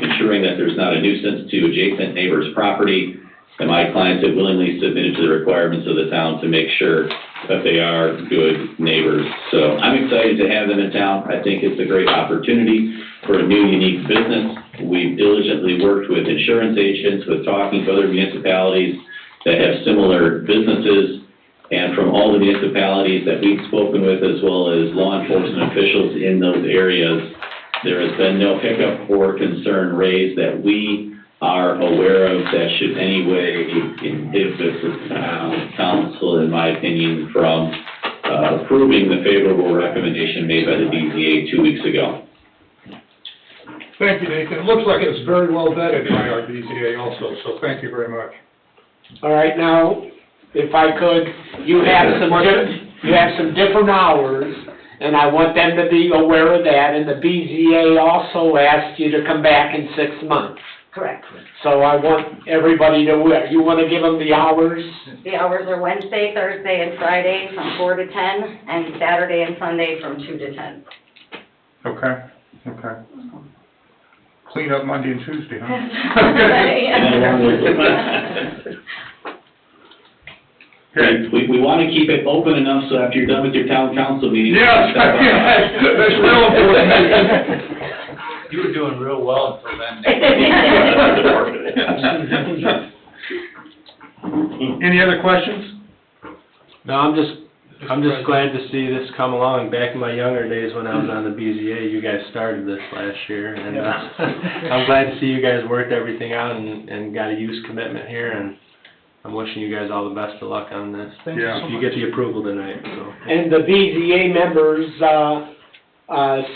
ensuring that there's not a nuisance to adjacent neighbors' property, and my clients have willingly submitted to the requirements of the town to make sure that they are good neighbors. So I'm excited to have them in town. I think it's a great opportunity for a new, unique business. We've diligently worked with insurance agents, with talking to other municipalities that have similar businesses, and from all the municipalities that we've spoken with, as well as law enforcement officials in those areas, there has been no hiccup or concern raised that we are aware of that should in any way inhibit the town council, in my opinion, from approving the favorable recommendation made by the BZA 2 weeks ago. Thank you, Nathan. It looks like it's very well vetted by our BZA also, so thank you very much. All right, now, if I could, you have some different hours, and I want them to be aware of that, and the BZA also asked you to come back in 6 months. Correct. So I want everybody to, you want to give them the hours? The hours are Wednesday, Thursday, and Friday from 4 to 10, and Saturday and Sunday from 2 to 10. Okay, okay. Clean up Monday and Tuesday, huh? Okay. We want to keep it open enough so after you're done with your town council meeting. Yes, that's real important. You were doing real well until then. Any other questions? No, I'm just glad to see this come along. Back in my younger days when I was on the BZA, you guys started this last year, and I'm glad to see you guys worked everything out and got a use commitment here, and I'm wishing you guys all the best of luck on this. Thank you so If you much. get the approval tonight, so. And the BZA members,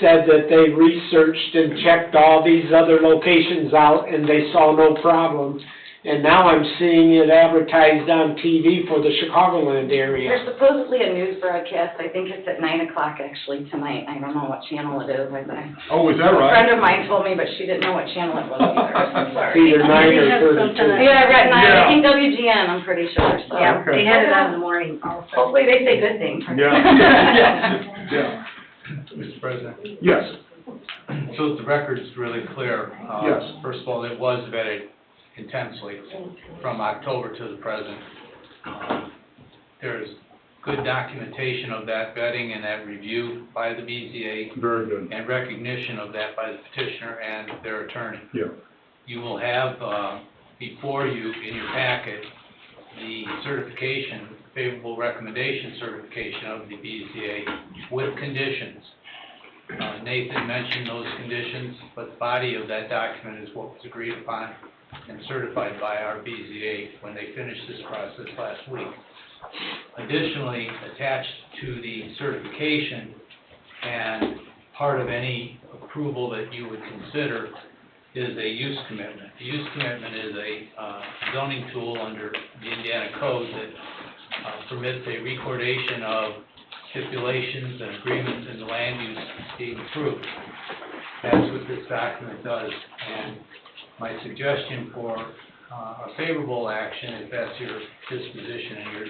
said that they researched and checked all these other locations out, and they saw no problem. And now I'm seeing it advertised on TV for the Chicagoland area. There's supposedly a news broadcast, I think it's at 9 o'clock actually tonight, I don't know what channel it is, Oh, is that A right? friend of mine told me, but she didn't know what channel it was either, I'm sorry. Either 9 or have 32. something Yeah, I read 9, Yeah. I think WGN, I'm pretty sure, so. Yeah, Okay. they had it on in the morning also. Hopefully they say good things. Yeah. Mr. President, Yes, so the record's really clear. Yes. First of all, it was vetted intensely from October to the present. There's good documentation of that vetting and that review by the BZA very good. and recognition of that by the petitioner and their attorney. Yeah. You will have before you in your packet the certification, favorable recommendation certification of the BZA with conditions. Nathan mentioned those conditions, but the body of that document is what was agreed upon and certified by our BZA when they finished this process last week. Additionally, attached to the certification and part of any approval that you would consider is a use commitment. The use commitment is a zoning tool under the Indiana Code that permits a recordation of stipulations and agreements in the land use being approved. That's what this document does. And my suggestion for a favorable action, if that's your disposition and your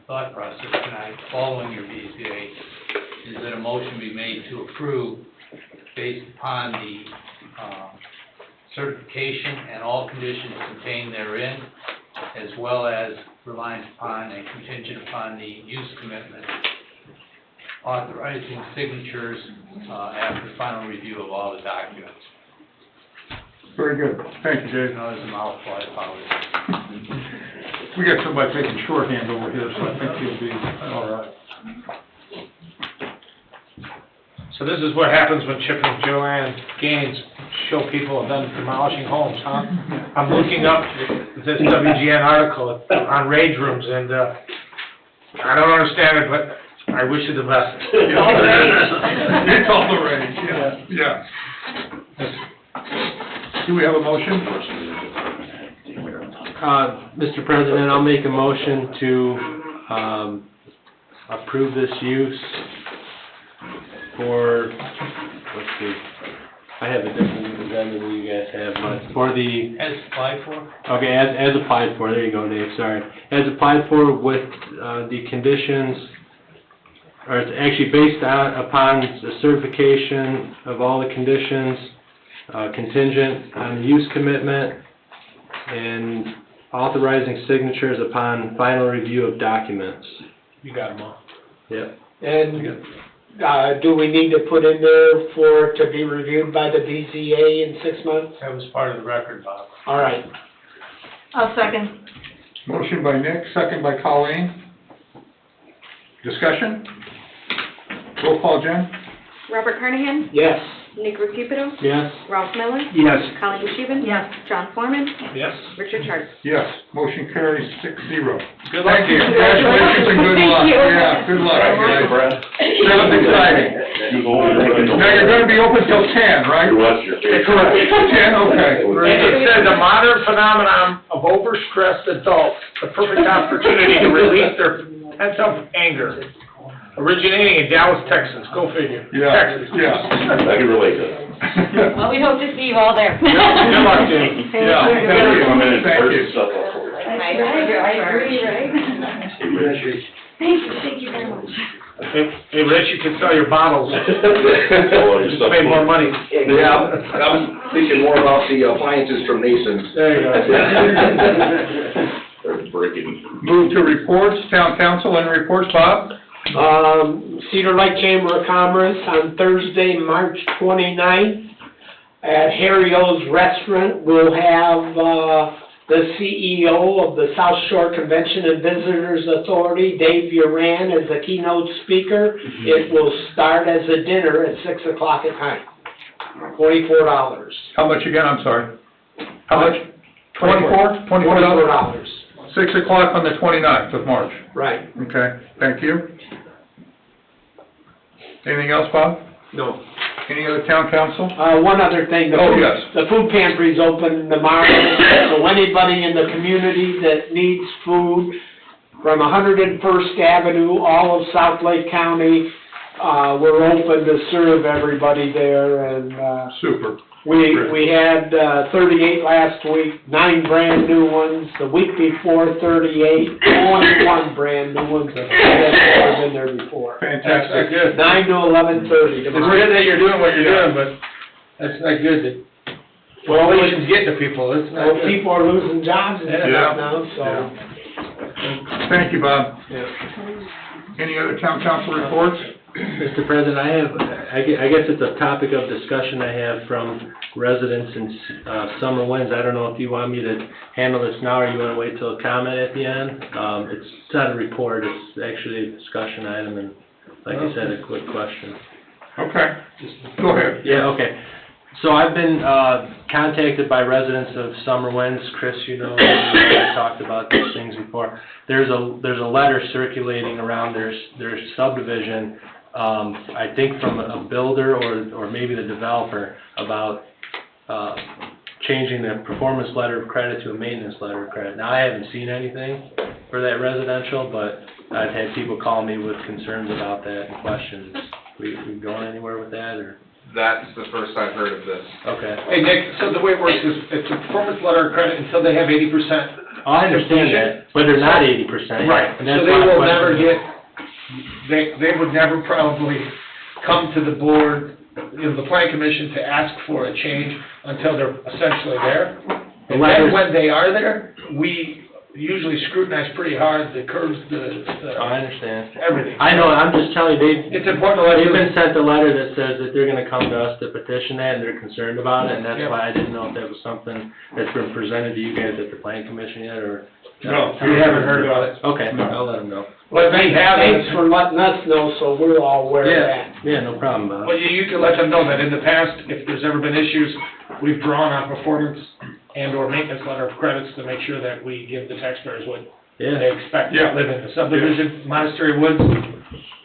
thought process tonight, following your BZA, is that a motion be made to approve based upon the certification and all conditions contained therein, as well as reliant upon and contingent upon the use commitment, authorizing signatures after final review of all the documents. Very good. Thank you, Dave. I know it's a mouthful, I apologize. We got somebody taking shorthand over here, so I think he'll be all right. So this is what happens when Chip and Joanne Gaines show people them demolishing homes, huh? I'm looking up this WGN article on rage rooms, and I don't understand it, but I wish you the best. It's all the rage. It's all the rage, yeah. Do we have a motion? Mr. President, I'll make a motion to approve this use for, let's see, I have a different agenda than you guys have, but for the... As applied for? Okay, as applied for, there you go, Dave, sorry. As applied for with the conditions, or it's actually based upon the certification of all the conditions, contingent on use commitment, and authorizing signatures upon final review of documents. You got them all. Yep. And do we need to put in there for it to be reviewed by the BZA in 6 months? That was part of the record, Bob. All right. I'll second. Motion by Nick, second by Colleen. Discussion? Roll call, Jen? Robert Carnahan? Yes. Nick Recupero? Yes. Ralph Miller? Yes. Colleen Scheven? Yes. John Foreman? Yes. Richard Hart? Yes, motion carries 6-0. Good luck. Thank you, congratulations and good luck. Thank you. Yeah, good luck, guys. That was exciting. Now, you're gonna be open till 10, right? Correct. 10, okay. And it says a modern phenomenon of overstressed adults, the perfect opportunity to release their pent-up anger. Originating in Dallas, Texas, go figure. Yeah, Texas. yeah. I can relate to that. Well, we hope to see you all there. Good luck, Jim. Yeah, thank you. Come in and Thank stir you. stuff up for you. I agree, right? Thank you very much. Hey, Rich, you can sell your bottles. Well, your Just stuff- make more money. Yeah, I'm thinking more about the appliances from Mason's. There you go. They're breaking. Move to reports, town council, any reports, Bob? Cedar Lake Chamber of Commerce on Thursday, March 29th, at Harry O's Restaurant, we'll have, the CEO of the South Shore Convention and Visitors Authority, Dave Uran, as a keynote speaker. It will start as a dinner at 6 o'clock at night, $24. How much again, I'm sorry? How much? $24. $24? 6 o'clock on the 29th of March. Right. Okay, thank you. Anything else, Bob? No. Any other town council? One other thing. Oh, yes. The food pantry's open tomorrow, so anybody in the community that needs food from 101st Avenue, all of South Lake County, we're open to serve everybody there, and, Super. we had, 38 last week, 9 brand new ones, the week before 38, 21 brand new ones, that have never been there before. Fantastic. Good. 9 to 11:30 It's tomorrow. good that you're doing what you're doing, but that's not good that, well, we should get to people, it's not Well, good. people are losing jobs and Yeah. stuff now, so. Thank you, Bob. Yeah. Any other town council reports? Mr. President, I guess it's a topic of discussion I have from residents in Summer Winds. I don't know if you want me to handle this now, or you want to wait till a comment at the end. It's not a report, it's actually a discussion item, and like I said, a quick question. Okay, go ahead. Yeah, okay. So I've been contacted by residents of Summer Winds. Chris, you know, we've talked about these things before. There's a letter circulating around their subdivision, I think from a builder or maybe the developer, about changing the performance letter of credit to a maintenance letter of credit. Now, I haven't seen anything for that residential, but I've had people call me with concerns about that and questions. We going anywhere with that, or? That's the first I've heard of this. Okay. Hey, Nick, so the way it works is, it's a performance letter of credit until they have 80%. I understand that, but they're not 80%. Right, And that's so they why I will question never it. they would never probably come to the board, the planning commission, to ask for a change until they're essentially there. And then when they are there, we usually scrutinize pretty hard the curves, I understand. everything. I know, I'm just telling you, It's important to let they've them, been sent a letter that says that they're gonna come to us to petition that, and they're concerned about it, and that's Yeah. why I didn't know if that was something that's been presented to you guys at the planning commission yet, or? No. we haven't heard about it. Okay, I'll let them know. What they have is, Thanks for letting us know, so we're all aware of that. Yeah, no problem, Bob. well, you can let them know that in the past, if there's ever been issues, we've drawn on performance and/or maintenance letter of credits to make sure that we give the taxpayers what they Yeah, expect Yeah. to live in. The subdivision, Monastery Woods,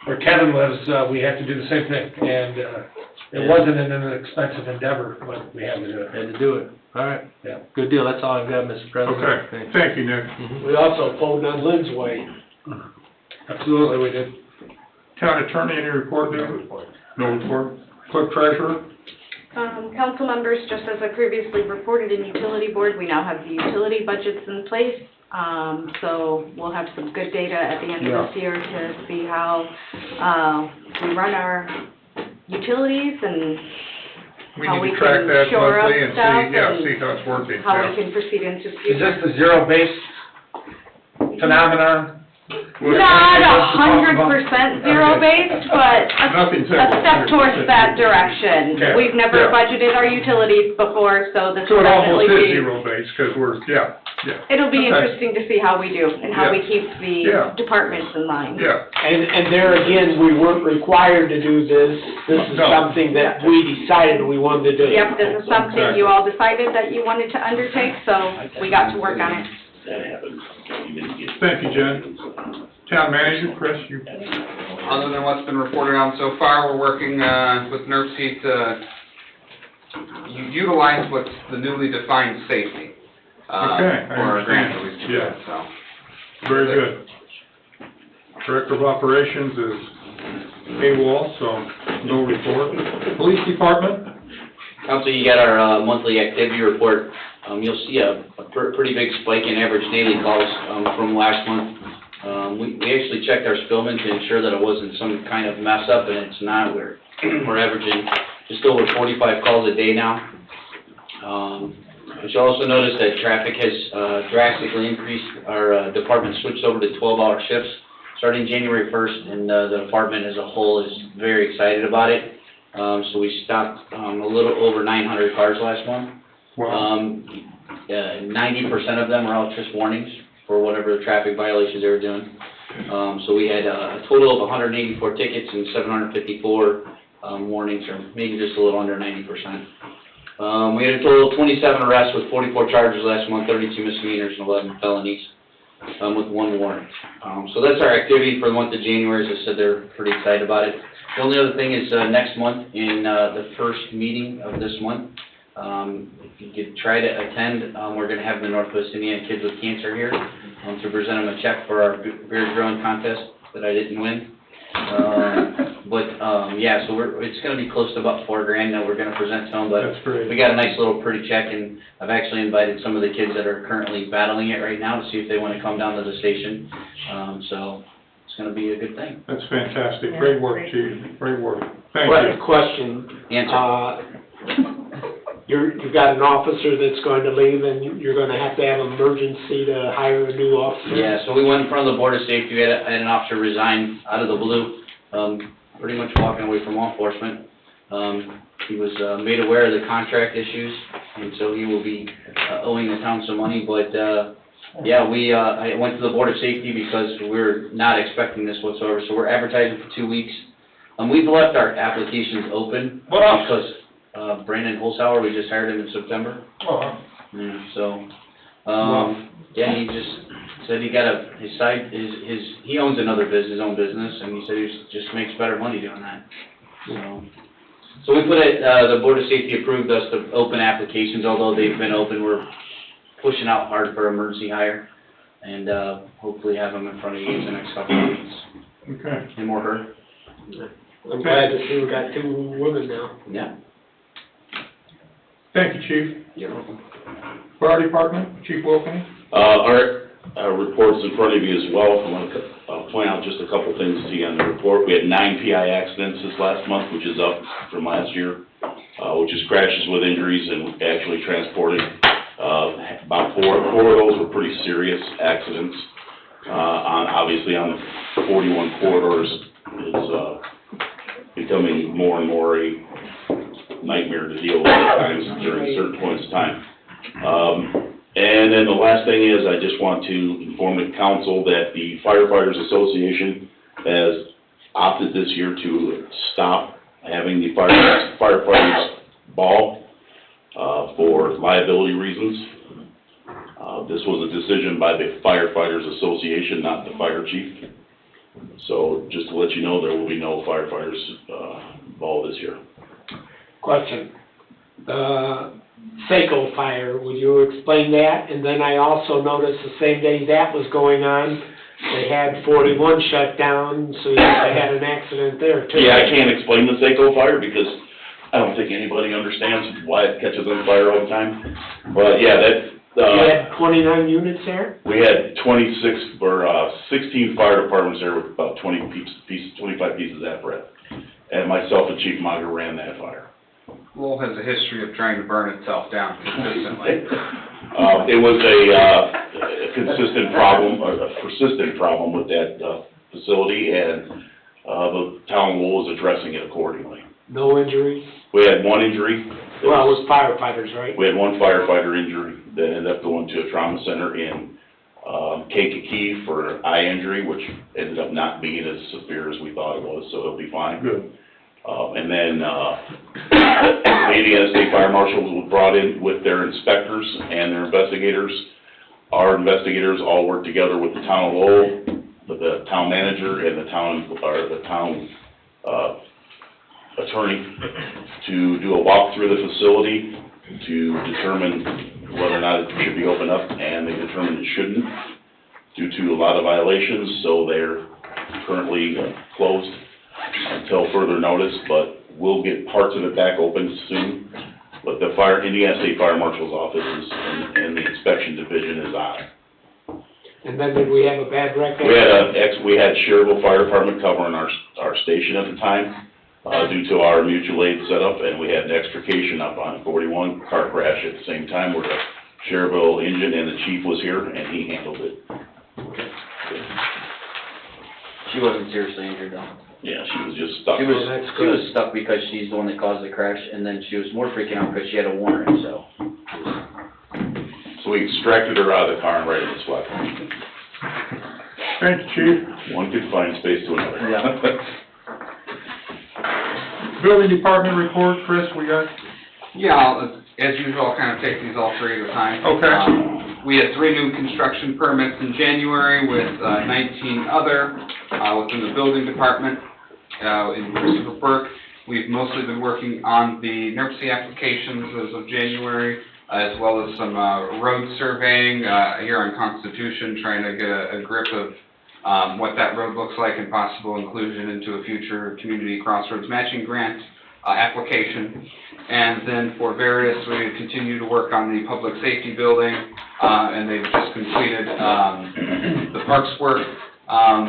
where Kevin lives, we have to do the same thing. And it wasn't an expensive endeavor, but we had to do it. had to do it. All right. Yeah. Good deal, that's all I've got, Mr. President. Okay, Thanks. thank you, Nick. Mhm. We also pulled on Lynn's Way. Absolutely, we did. Town attorney, any report, Nick? No report. Clerk treasurer? Council members, just as I previously reported in utility board, we now have the utility budgets in place. So we'll have some good data at the end of this year to see how, we run our utilities and We how need we to track can that shore up monthly and stuff see, yeah, and see how it's working, how yeah. we can proceed into Is future. this the zero-based phenomenon? Not 100% zero-based, but Nothing's a ever step towards 100% that direction. Yeah, We've never yeah. budgeted our utilities before, so this So will it almost definitely is be, zero-based, because we're, yeah. it'll be Okay. interesting to see how we do and how we Yeah. keep Yeah. the departments in line. Yeah. And there again, we weren't required to do this. This is No. something that we decided we wanted to do. Yep, this is something you all decided that you wanted to undertake, so we got to work on it. Thank you, Jen. Town manager, Chris, you, Other than what's been reported on so far, we're working with NERC to utilize what's the newly defined safety Okay, I for our grant understand. that we Yeah. so. very good. Director of Operations is AWOL, so no report. Police Department? Council, you got our monthly activity report. You'll see a pretty big spike in average daily calls from last month. We actually checked our spillman to ensure that it wasn't some kind of mess up, and it's not. We're averaging just over 45 calls a day now. But you'll also notice that traffic has drastically increased. Our department switched over to 12-hour shifts starting January 1st, and the department as a whole is very excited about it. So we stopped a little over 900 cars last month. Wow. 90% of them were out just warnings for whatever traffic violations they were doing. So we had a total of 184 tickets and 754 warnings, or maybe just a little under 90%. We had a total of 27 arrests with 44 charges last month, 32 misdemeanors and 11 felonies, with 1 warrant. So that's our activity for the month of January. As I said, they're pretty excited about it. The only other thing is next month, in the first meeting of this month, if you could try to attend, we're going to have the Northwest Indiana Kids with Cancer here to present them a check for our beard growing contest that I didn't win. Yeah, so it's going to be close to about $4,000 that we're going to present to them, but That's great. we got a nice little pretty check, and I've actually invited some of the kids that are currently battling it right now to see if they want to come down to the station. So it's going to be a good thing. That's fantastic. Great work, Chief. Great work. Thank you. Question. Answer. You've got an officer that's going to leave, and you're gonna have to have emergency to hire a new officer? Yeah, so we went in front of the Board of Safety. We had an officer resign out of the blue, pretty much walking away from law enforcement. He was made aware of the contract issues, and so he will be owing the town some money. But yeah, I went to the Board of Safety because we're not expecting this whatsoever. So we're advertising for 2 weeks. We've left our applications open because Brandon Holzhauer, we just hired him in September. Oh, Yeah, so, yeah, he just said he got he owns his own business, and he said he just makes better money doing that. So we put it, the Board of Safety approved us to open applications, although they've been open. We're pushing out hard for emergency hire, and hopefully have them in front of you in the next couple of weeks. okay. Him or her. I'm glad to see we got 2 women now. Yeah. Thank you, Chief. Fire Department, Chief Wilkie? Our report's in front of you as well. I want to point out just a couple things to you on the report. We had 9 PI accidents this last month, which is up from last year, which is crashes with injuries and actually transported. About four of those were pretty serious accidents. Obviously on the 41 corridors is becoming more and more a nightmare to deal with at times during certain points of time. And then the last thing is, I just want to inform the council that the Firefighters Association has opted this year to stop having the firefighters ball for liability reasons. This was a decision by the Firefighters Association, not the fire chief. So just to let you know, there will be no firefighters ball this year. Question. The Saco fire, would you explain that? And then I also noticed the same day that was going on, they had 41 shut down, so they had an accident there too. Yeah, I can't explain the Saco fire because I don't think anybody understands why it catches on fire all the time. But yeah, You had 29 units there? we had 16 fire departments there with about 25 pieces of apparatus. And myself and Chief Mager ran that fire. Lowell has a history of trying to burn itself down consistently. It was a consistent problem, a persistent problem with that facility, and the town was addressing it accordingly. No injuries? We had one injury. Well, it was firefighters, right? We had one firefighter injury that ended up going to a trauma center in Kankakee for eye injury, which ended up not being as severe as we thought it was, so it'll be fine. Good. And then the Indiana State Fire Marshal was brought in with their inspectors and their investigators. Our investigators all worked together with the town of Lowell, the town manager, and the town attorney to do a walk through the facility to determine whether or not it should be opened up, and they determined it shouldn't due to a lot of violations, so they're currently closed until further notice, but we'll get parts of it back open soon. But the Indiana State Fire Marshal's office is, and the inspection division is on it. And then did we have a bad record? We had Sherrville Fire Department covering our station at the time, due to our mutual aid setup, and we had an extrication up on 41 car crash at the same time where the Sherrville engine and the chief was here, and he handled it. She wasn't seriously injured though. Yeah, she was just stuck. She was stuck because she's the one that caused the crash, and then she was more freaking out because she had a warrant, so. So we extracted her out of the car and right in the spot. Thank you, Chief. One confined space to another. Yeah. Building Department report, Chris, we got? Yeah, as usual, I'll kind of take these all three at a time. Okay. We had 3 new construction permits in January with 19 other within the building department. In Christopher Burke, we've mostly been working on the NERC applications as of January, as well as some road surveying here on Constitution, trying to get a grip of what that road looks like and possible inclusion into a future Community Crossroads Matching Grant application. And then for various, we continue to work on the public safety building, and they've just completed the parks work,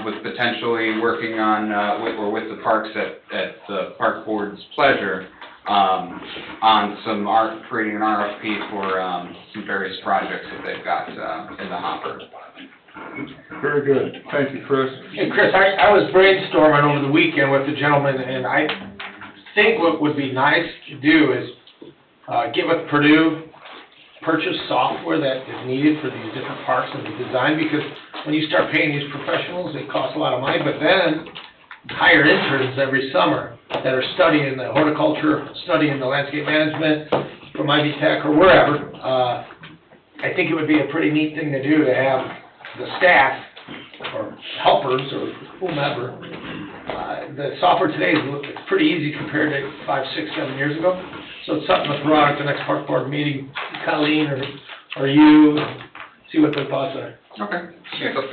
with potentially working on, with the parks at the park board's pleasure, on creating an RFP for some various projects that they've got in the hopper. Very good. Thank you, Chris. Hey, Chris, I was brainstorming over the weekend with the gentleman, and I think what would be nice to do is get with Purdue, purchase software that is needed for these different parks and the design, because when you start paying these professionals, it costs a lot of money, but then hire interns every summer that are studying the horticulture, studying the landscape management from Ivy Tech or wherever. I think it would be a pretty neat thing to do to have the staff or helpers or whomever. The software today is pretty easy compared to 5, 6, 7 years ago. So it's something to throw out at the next park board meeting, Colleen or you, see what their thoughts are. Okay.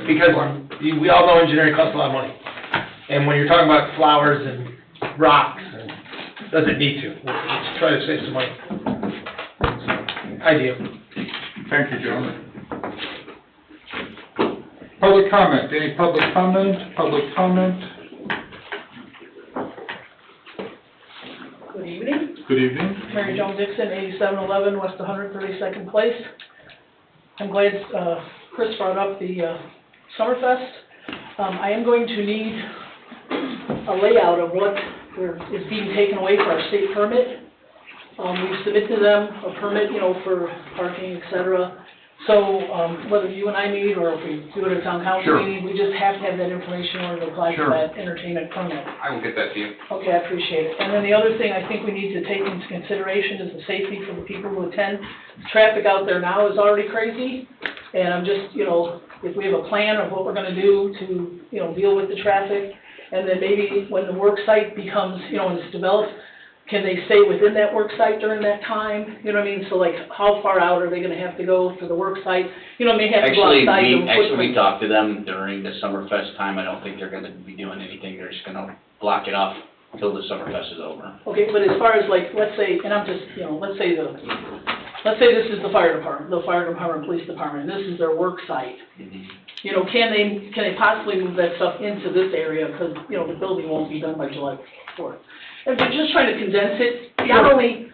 Because we all know engineering costs a lot of money. And when you're talking about flowers and rocks, it doesn't need to. Let's try to save some money. Idea. Thank you, gentlemen. Public comment, any public comment? Public comment? Good evening. Good evening. Mary Jo Dixon, 8711 West 132nd Place. I'm glad Chris brought up the Summerfest. I am going to need a layout of what is being taken away for our state permit. We've submitted to them a permit, for parking, et cetera. So, whether you and I meet, or if we do it at a town council meeting, we just have to have that information in order to apply for that entertainment permit. I will get that to you. Okay, I appreciate it. And then the other thing I think we need to take into consideration is the safety for the people who attend. The traffic out there now is already crazy, and I'm just, if we have a plan of what we're gonna do to, deal with the traffic, and then maybe when the work site becomes, when it's developed, can they stay within that work site during that time? You know what I mean? So like, how far out are they gonna have to go for the work site? May have to go outside. Actually, we talked to them during the Summerfest time. I don't think they're gonna be doing anything. They're just gonna block it off until the Summerfest is over. Okay, but as far as like, let's say, and I'm just, let's say this is the fire department, police department, and this is their work site. Mm-hmm. Can they possibly move that stuff into this area, because, the building won't be done by July 4th. And we're just trying to condense it, not only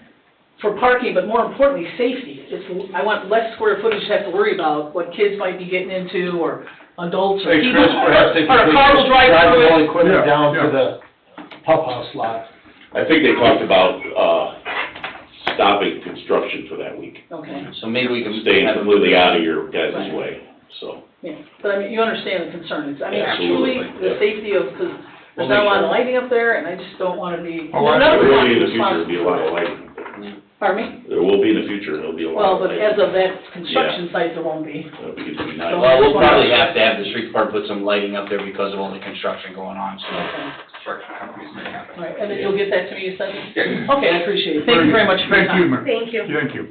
for parking, but more importantly, safety. I want less square footage to have to worry about what kids might be getting into, or adults, or Hey, people, Chris, perhaps they or a car will drive drive through all it. equipment down Yeah. to the pump house lot. I think they talked about, stopping construction for that week, Okay, So maybe we can. staying have a- completely out of your guys' Right. way, so. yeah, but I mean, you understand the concern. I mean, Absolutely, truly, the yeah. safety of, because there's not a lot of lighting up there, and I just don't want to be, Oh, none of There us will want be to in be the future, there'll be a lot of responsible. lighting. Pardon me? There will be in the future, there'll be a lot Well, of but lighting. as of that construction site, there won't be. It'll be nice. Well, we'll probably have to have the street department put some lighting up there because of all the construction going on, so. Okay. Construction companies may have it. All right, and then you'll get that to me, you said? Yeah. Okay, I appreciate it. Thank you very much for your Thank you, time. ma'am. Thank you. Thank you.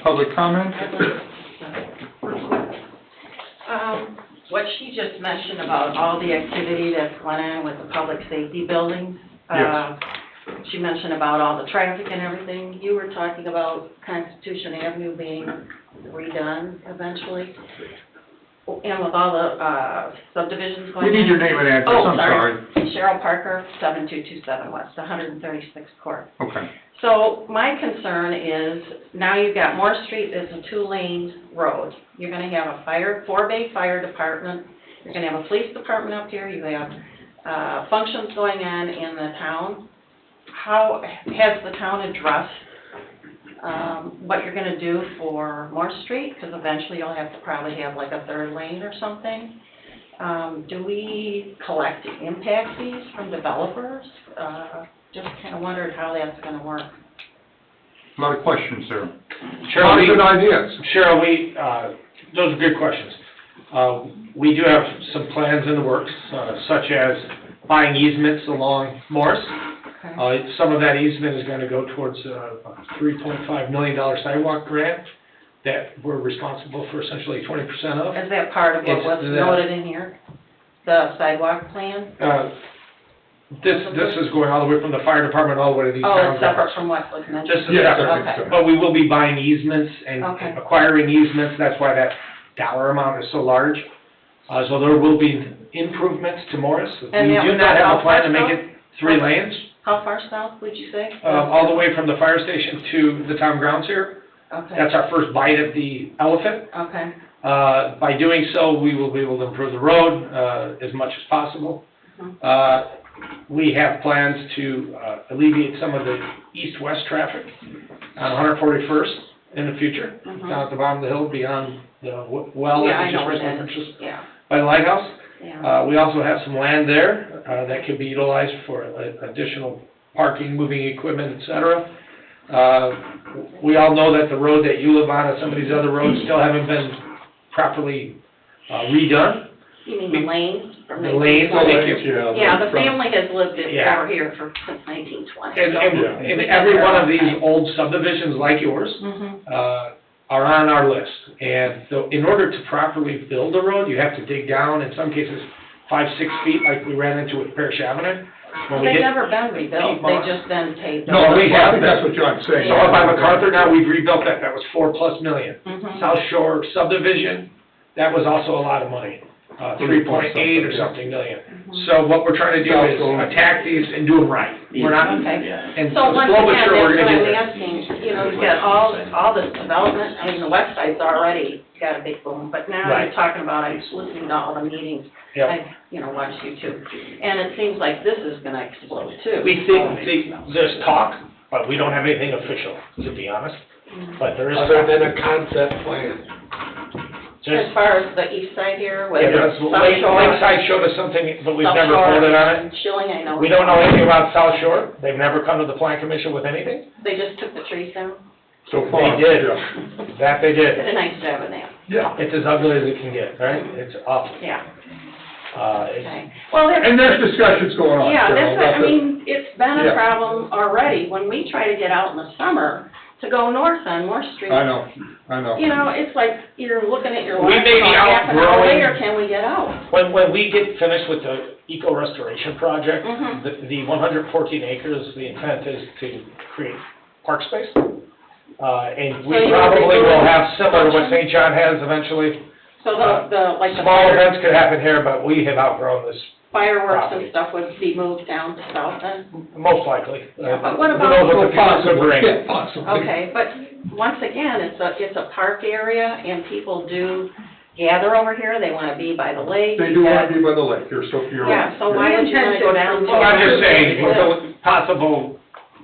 Public comment? What she just mentioned about all the activity that's going on with the public safety buildings. Yes. She mentioned about all the traffic and everything. You were talking about Constitution Avenue being redone eventually. And with all the subdivisions going We on. need your name and address, Oh, I'm sorry. Cheryl Parker, 7227 West, 136th Court. Okay. So my concern is, now you've got Morse Street as a two-lane road. You're gonna have a four-bay fire department, you're gonna have a police department up here, you have, functions going on in the town. How, has the town addressed, what you're gonna do for Morse Street? Because eventually you'll have to probably have like a third lane or something. Do we collect impact fees from developers? Just kind of wondered how that's gonna work. A lot of questions there. Cheryl, we- Good ideas. Cheryl, those are good questions. We do have some plans in the works, such as buying easements along Morris. Okay. Some of that easement is gonna go towards a $3.5 million sidewalk grant that we're responsible for essentially 20% of. Is that part of what It's was the- noted in here? The sidewalk plan? This is going all the way from the fire department all the way to these Oh, town it's separate grounds. from what was mentioned? This is Yeah, separate, okay. but we will be buying easements and Okay. acquiring easements, that's why that dollar amount is so large. So there will be improvements to Morris. And We that do was not at have a plan to Southwest make it 3 lanes, How far south would you say? all the way from the fire station to the town grounds here. Okay, That's our first bite at the elephant. okay, By doing so, we will be able to improve the road as much as possible. Mhm. We have plans to alleviate some of the east-west traffic on 141st in the future, Mhm. down at the bottom of the hill beyond the well Yeah, that I we know just where recently that is, purchased yeah, by the lighthouse. yeah. We also have some land there that could be utilized for additional parking, moving equipment, et cetera. We all know that the road that you live on and some of these other roads still haven't been properly redone. You mean the lanes? from The lanes, 1920? Yeah, the family has lived Yeah. over here since 1920. And every one of these old subdivisions like yours Mhm. are on our list. And so in order to properly build a road, you have to dig down, in some cases, 5-6 feet, like we ran into with Parrish Avenue. When we They've hit never been rebuilt, Peat Moss. they've just been paved. No, over. we have I think that's what John's saying. So up by MacArthur now, we've rebuilt that, that was $4+ million. Mhm. South Shore subdivision, that was also a lot of money, 3.8 or something million. Mhm. So what we're trying to do is attack these and do them right. We're not, Okay. and So once slow but again, sure, we're that's what gonna I'm get asking, you know, you've got all this development, I mean, the website's already got a big boom, but now you're Right. talking about, I was listening to all the meetings, there. I, watched YouTube, and it seems like this is gonna explode too. We think, there's talk, but we don't have anything official, to be honest, Mhm. but there is. Other than a concept plan. As Just, far as the east side here with yeah, South Shore. Lakeside showed us something, but we've South never Shore, voted on it. Schilling, I know. We don't know anything about South Shore, they've never come to the plan commission with anything. They just took the trees down, So far. They did, yeah. that they did did. a nice job of that, Yeah. It's as ugly as it can get, right? It's awful. yeah, It's, okay. Well, that's. And there's discussions going on, Yeah, Cheryl, that's, about I the- mean, it's been a Yeah. problem already, when we try to get out in the summer to go north on Morse Street. I know. You know, it's like you're looking at your We watch, may be about half an hour outgrowing- later, can we get out? when we get finished with the eco restoration project, Mhm. the 114 acres, the intent is to create park space. And So we you probably would will remove have similar to what function? St. John has eventually. So like the. Small fire- events could happen here, but we have outgrown this fireworks property. and stuff would be moved down to south then? Most likely. Yeah, but what Who about- knows what the future could bring. Yeah, possibly. Okay, but once again, it's a park area and people do gather over here, they wanna be by the lake. They do want to be by the lake, you're so, you're right. Yeah, so why would you wanna go down? Well, I'm just saying, possible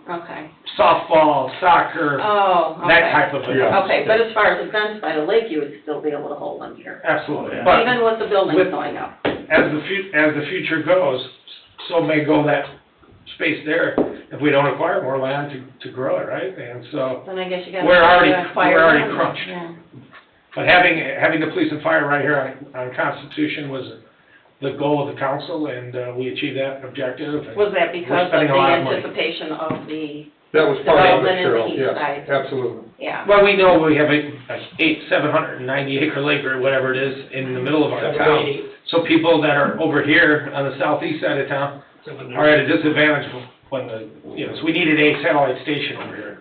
Okay, softball, soccer, oh, okay. that type of event. Yeah. Okay, but as far as events by the lake, you would still be able to hold them here, Absolutely, but even with the buildings with- going up. as the future goes, so may go that space there if we don't acquire more land to grow it, right? And so, Then I guess you gotta. We're already- fire we're already them. crunched. Yeah. but having the police and fire right here on Constitution was the goal of the council, and we achieved that objective. and Was that we're because of spending the a lot of money. anticipation of the, That was part of it, Development in the Cheryl, east yes, side. absolutely. yeah, Well, we know we have a 790 acre lake or whatever it is in the middle of our town. So people that are over here on the southeast side of town are at a disadvantage when so we needed a satellite station over here.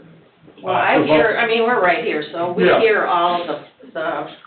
well, I hear, I mean, we're right here, so we Yeah. hear all the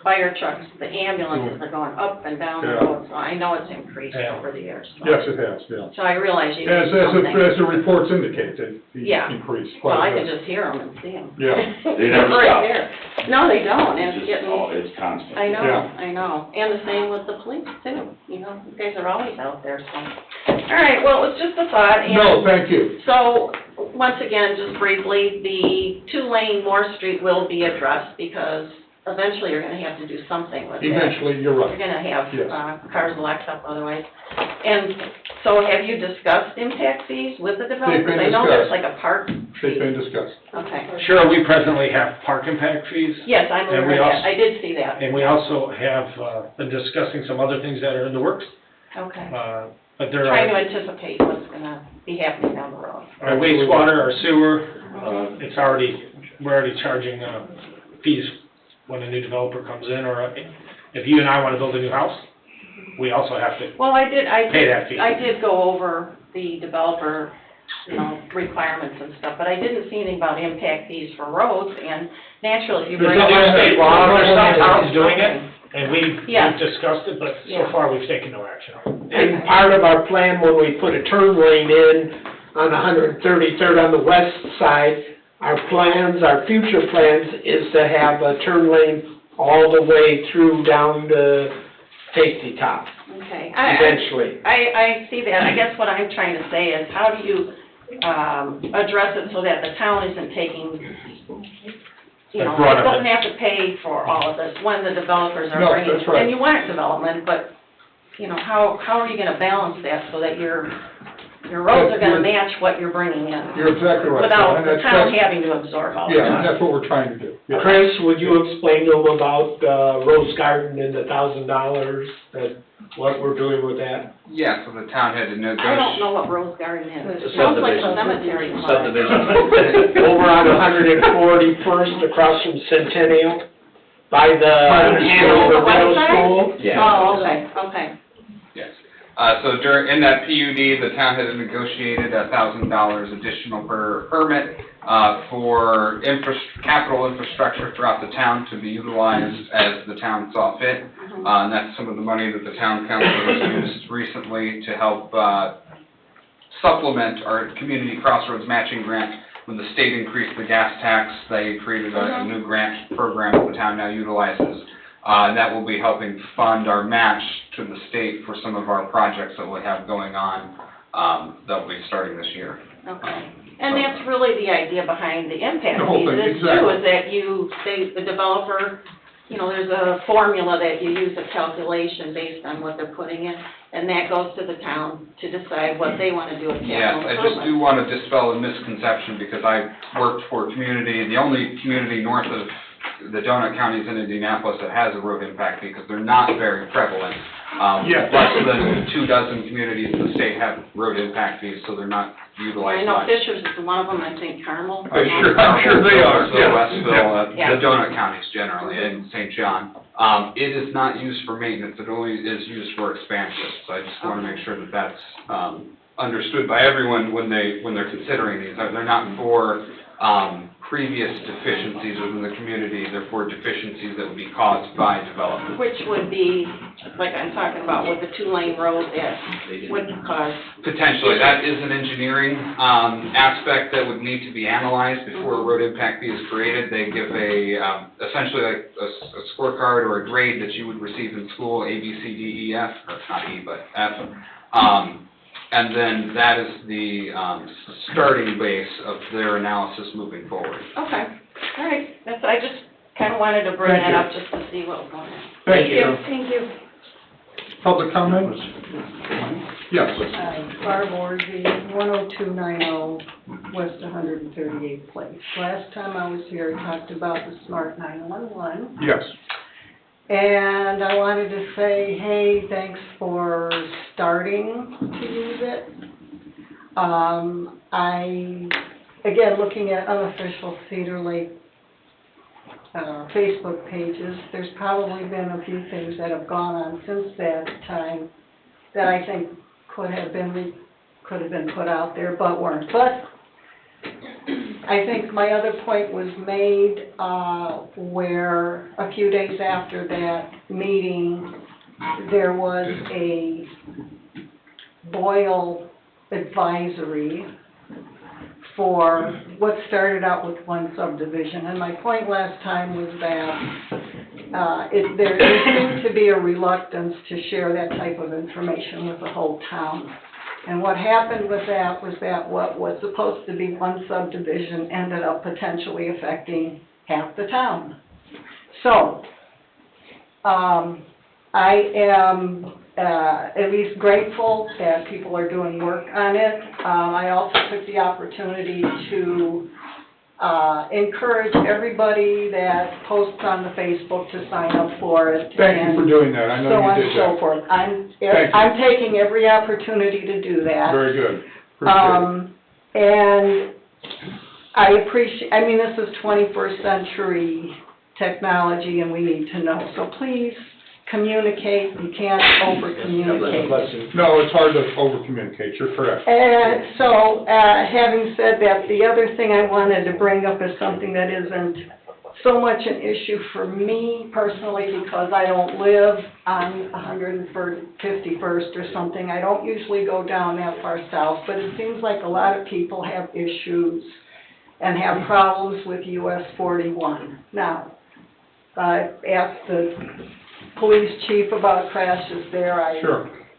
fire trucks, the ambulances are going up and down the Yeah. road, so I know it's increased Yeah. over the years. So. Yes, it has, yeah. So I realize you As, need something. as the reports indicate, it Yeah. increased Well, I quite a can bit. just hear them and see them. Yeah. They never Right stop. there. No, they don't, and it's getting, It's constant. I know, Yeah. I know. And the same with the police too, you guys are always out there, so. All right, well, it was just a thought, and. No, thank you. So, once again, just briefly, the two-lane Moore Street will be addressed because eventually you're gonna have to do something with that. Eventually, you're You're right. gonna have, Yes. cars locked up otherwise. And so have you discussed impact fees with the developers? been I know there's discussed. like a park They've fee. been discussed. Okay. Sure, we presently have park impact fees. Yes, I'm And aware we of that. also- I did see that. And we also have been discussing some other things that are in the works, Okay. but there Trying to are anticipate what's gonna be happening down the road. our wastewater, our sewer, we're already charging fees when a new developer comes in, or if you and I want to build a new house, we also have to Well, I pay that fee. did go over the developer, requirements and stuff, but I didn't see anything about impact fees for roads, and naturally, if you There's bring. nothing in state law, there's some towns Okay. doing it, and we've Yeah. discussed it, but so Yeah. far, we've taken no action on it. And part of our plan when we put a turn lane in on 133rd on the west side, our future plans is to have a turn lane all the way through down to Tasty Top Okay. eventually. I see that. I guess what I'm trying to say is, how do you, address it so that the town isn't taking, it Like brunt of it. doesn't have to pay for all of this when the developers are No, bringing. that's right. And you want development, but, how are you gonna balance that so that your roads are gonna match what you're bringing in? You're exactly right. Without And the that's- town that's- having to absorb all of Yeah, and that. that's what we're trying to do. Yeah. Chris, would you explain to them about Rose Garden and the $1,000, what we're doing with that? Yeah, so the town had to negotiate. I don't know what Rose Garden is. It It's a sounds like a subdivision. cemetery. plot. Subdivision. Over on 141st across from Centennial, by the Hanover Middle School. Yeah. Oh, okay. Yes. So in that PUD, the town had negotiated $1,000 additional per permit, for capital infrastructure throughout the town to be utilized as the town saw fit. And that's some of the money that the town council has used recently to help, supplement our community crossroads matching grant. When the state increased the gas tax, they created a new grant program that the town now utilizes. And that will be helping fund our match to the state for some of our projects that we have going on, that will be starting this year. Okay. And that's really the idea behind the impact The whole fees, thing, is too, exactly. is that the developer, there's a formula that you use, a calculation based on what they're putting in, and that goes to the town to decide what they want to do with Yes, capital I just do improvement. want to dispel a misconception, because I worked for a community, the only community north of the donut counties in Indianapolis that has a road impact fee, because they're not very prevalent. Yeah. Less than 24 communities in the state have road impact fees, so they're not I utilized know much. Fishers is one of them, I think Carmel. I'm sure they are, Also yeah. Westville, Yeah. the donut counties generally, and St. John. It is not used for maintenance, it only is used for expansion, so I just want to make sure that that's, understood by everyone when they're considering these. They're not for previous deficiencies within the community, they're for deficiencies that would be caused by development. Which would be, like I'm talking about with the two-lane road that would cause. Potentially, that is an engineering aspect that would need to be analyzed before a road impact fee is created. They give essentially like a scorecard or a grade that you would receive in school, A, B, C, D, E, F, or not E, but F. And then that is the starting base of their analysis moving forward. Okay, all right. I just kind of wanted to bring that up just to see what was going on. Thank you. Thank you. Public comments? Yes. Barb Orgy, 10290 West 138th Place. Last time I was here, I talked about the Smart 911. Yes. And I wanted to say, hey, thanks for starting to use it. Again, looking at unofficial Cedar Lake Facebook pages, there's probably been a few things that have gone on since that time that I think could have been put out there, but weren't. But I think my other point was made where a few days after that meeting, there was a Boyle advisory for what started out with one subdivision. And my point last time was that there seemed to be a reluctance to share that type of information with the whole town. And what happened with that was that what was supposed to be one subdivision ended up potentially affecting half the town. So, I am at least grateful that people are doing work on it. I also took the opportunity to encourage everybody that posts on the Facebook to sign up for it. Thank you for doing that, I know you did that. So on and so forth. I'm taking every opportunity to do that. Very good. Appreciate it. And I appreciate, I mean, this is 21st century technology and we need to know. So please communicate, you can't over-communicate. No, it's hard to over-communicate, you're correct. And so, having said that, the other thing I wanted to bring up is something that isn't so much an issue for me personally because I don't live on 151st or something. I don't usually go down that far south, but it seems like a lot of people have issues and have problems with US 41. Now, I asked the police chief about crashes there. I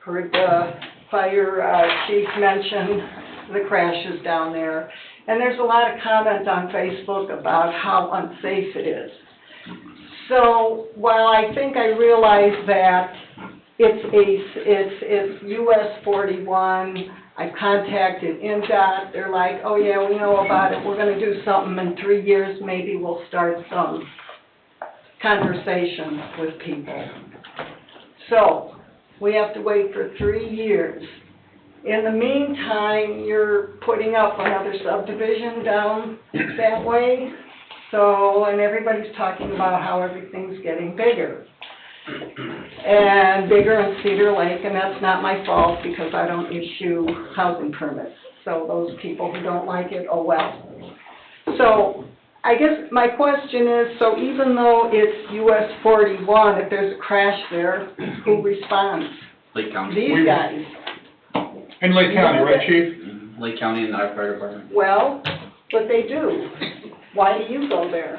heard the fire chief mention the crashes down there. And there's a lot of comment on Facebook about how unsafe it is. So while I think I realize that it's US 41, I've contacted NDOT, they're like, oh yeah, we know about it, we're going to do something in 3 years, maybe we'll start some conversation with people. So, we have to wait for 3 years. In the meantime, you're putting up another subdivision down that way. So, and everybody's talking about how everything's getting bigger. And bigger in Cedar Lake, and that's not my fault because I don't issue housing permits. So those people who don't like it, oh well. So, I guess my question is, so even though it's US 41, if there's a crash there, who responds? Lake County. These guys. In Lake County, right, Chief? Lake County and our fire department. Well, but they do. Why do you go there?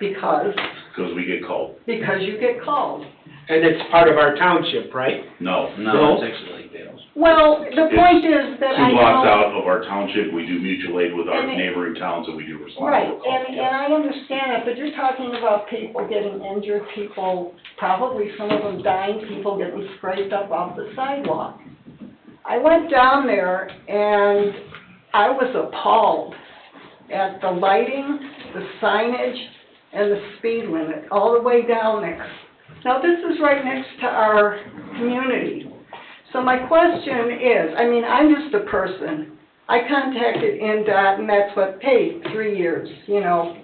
Because we get called. Because you get called. And it's part of our township, right? No. No, it's actually Lake Dales. Well, the point is that I know... 2 blocks out of our township, we do mutual aid with our And it- neighboring towns, and we do respond. Right, and I understand it, but you're talking about people getting injured, people, probably some of them dying, people getting scraped up off the sidewalk. I went down there and I was appalled at the lighting, the signage, and the speed limit all the way down there. Now, this is right next to our community. So my question is, I mean, I'm just a person. I contacted NDOT, and that's what, hey, 3 years, you know,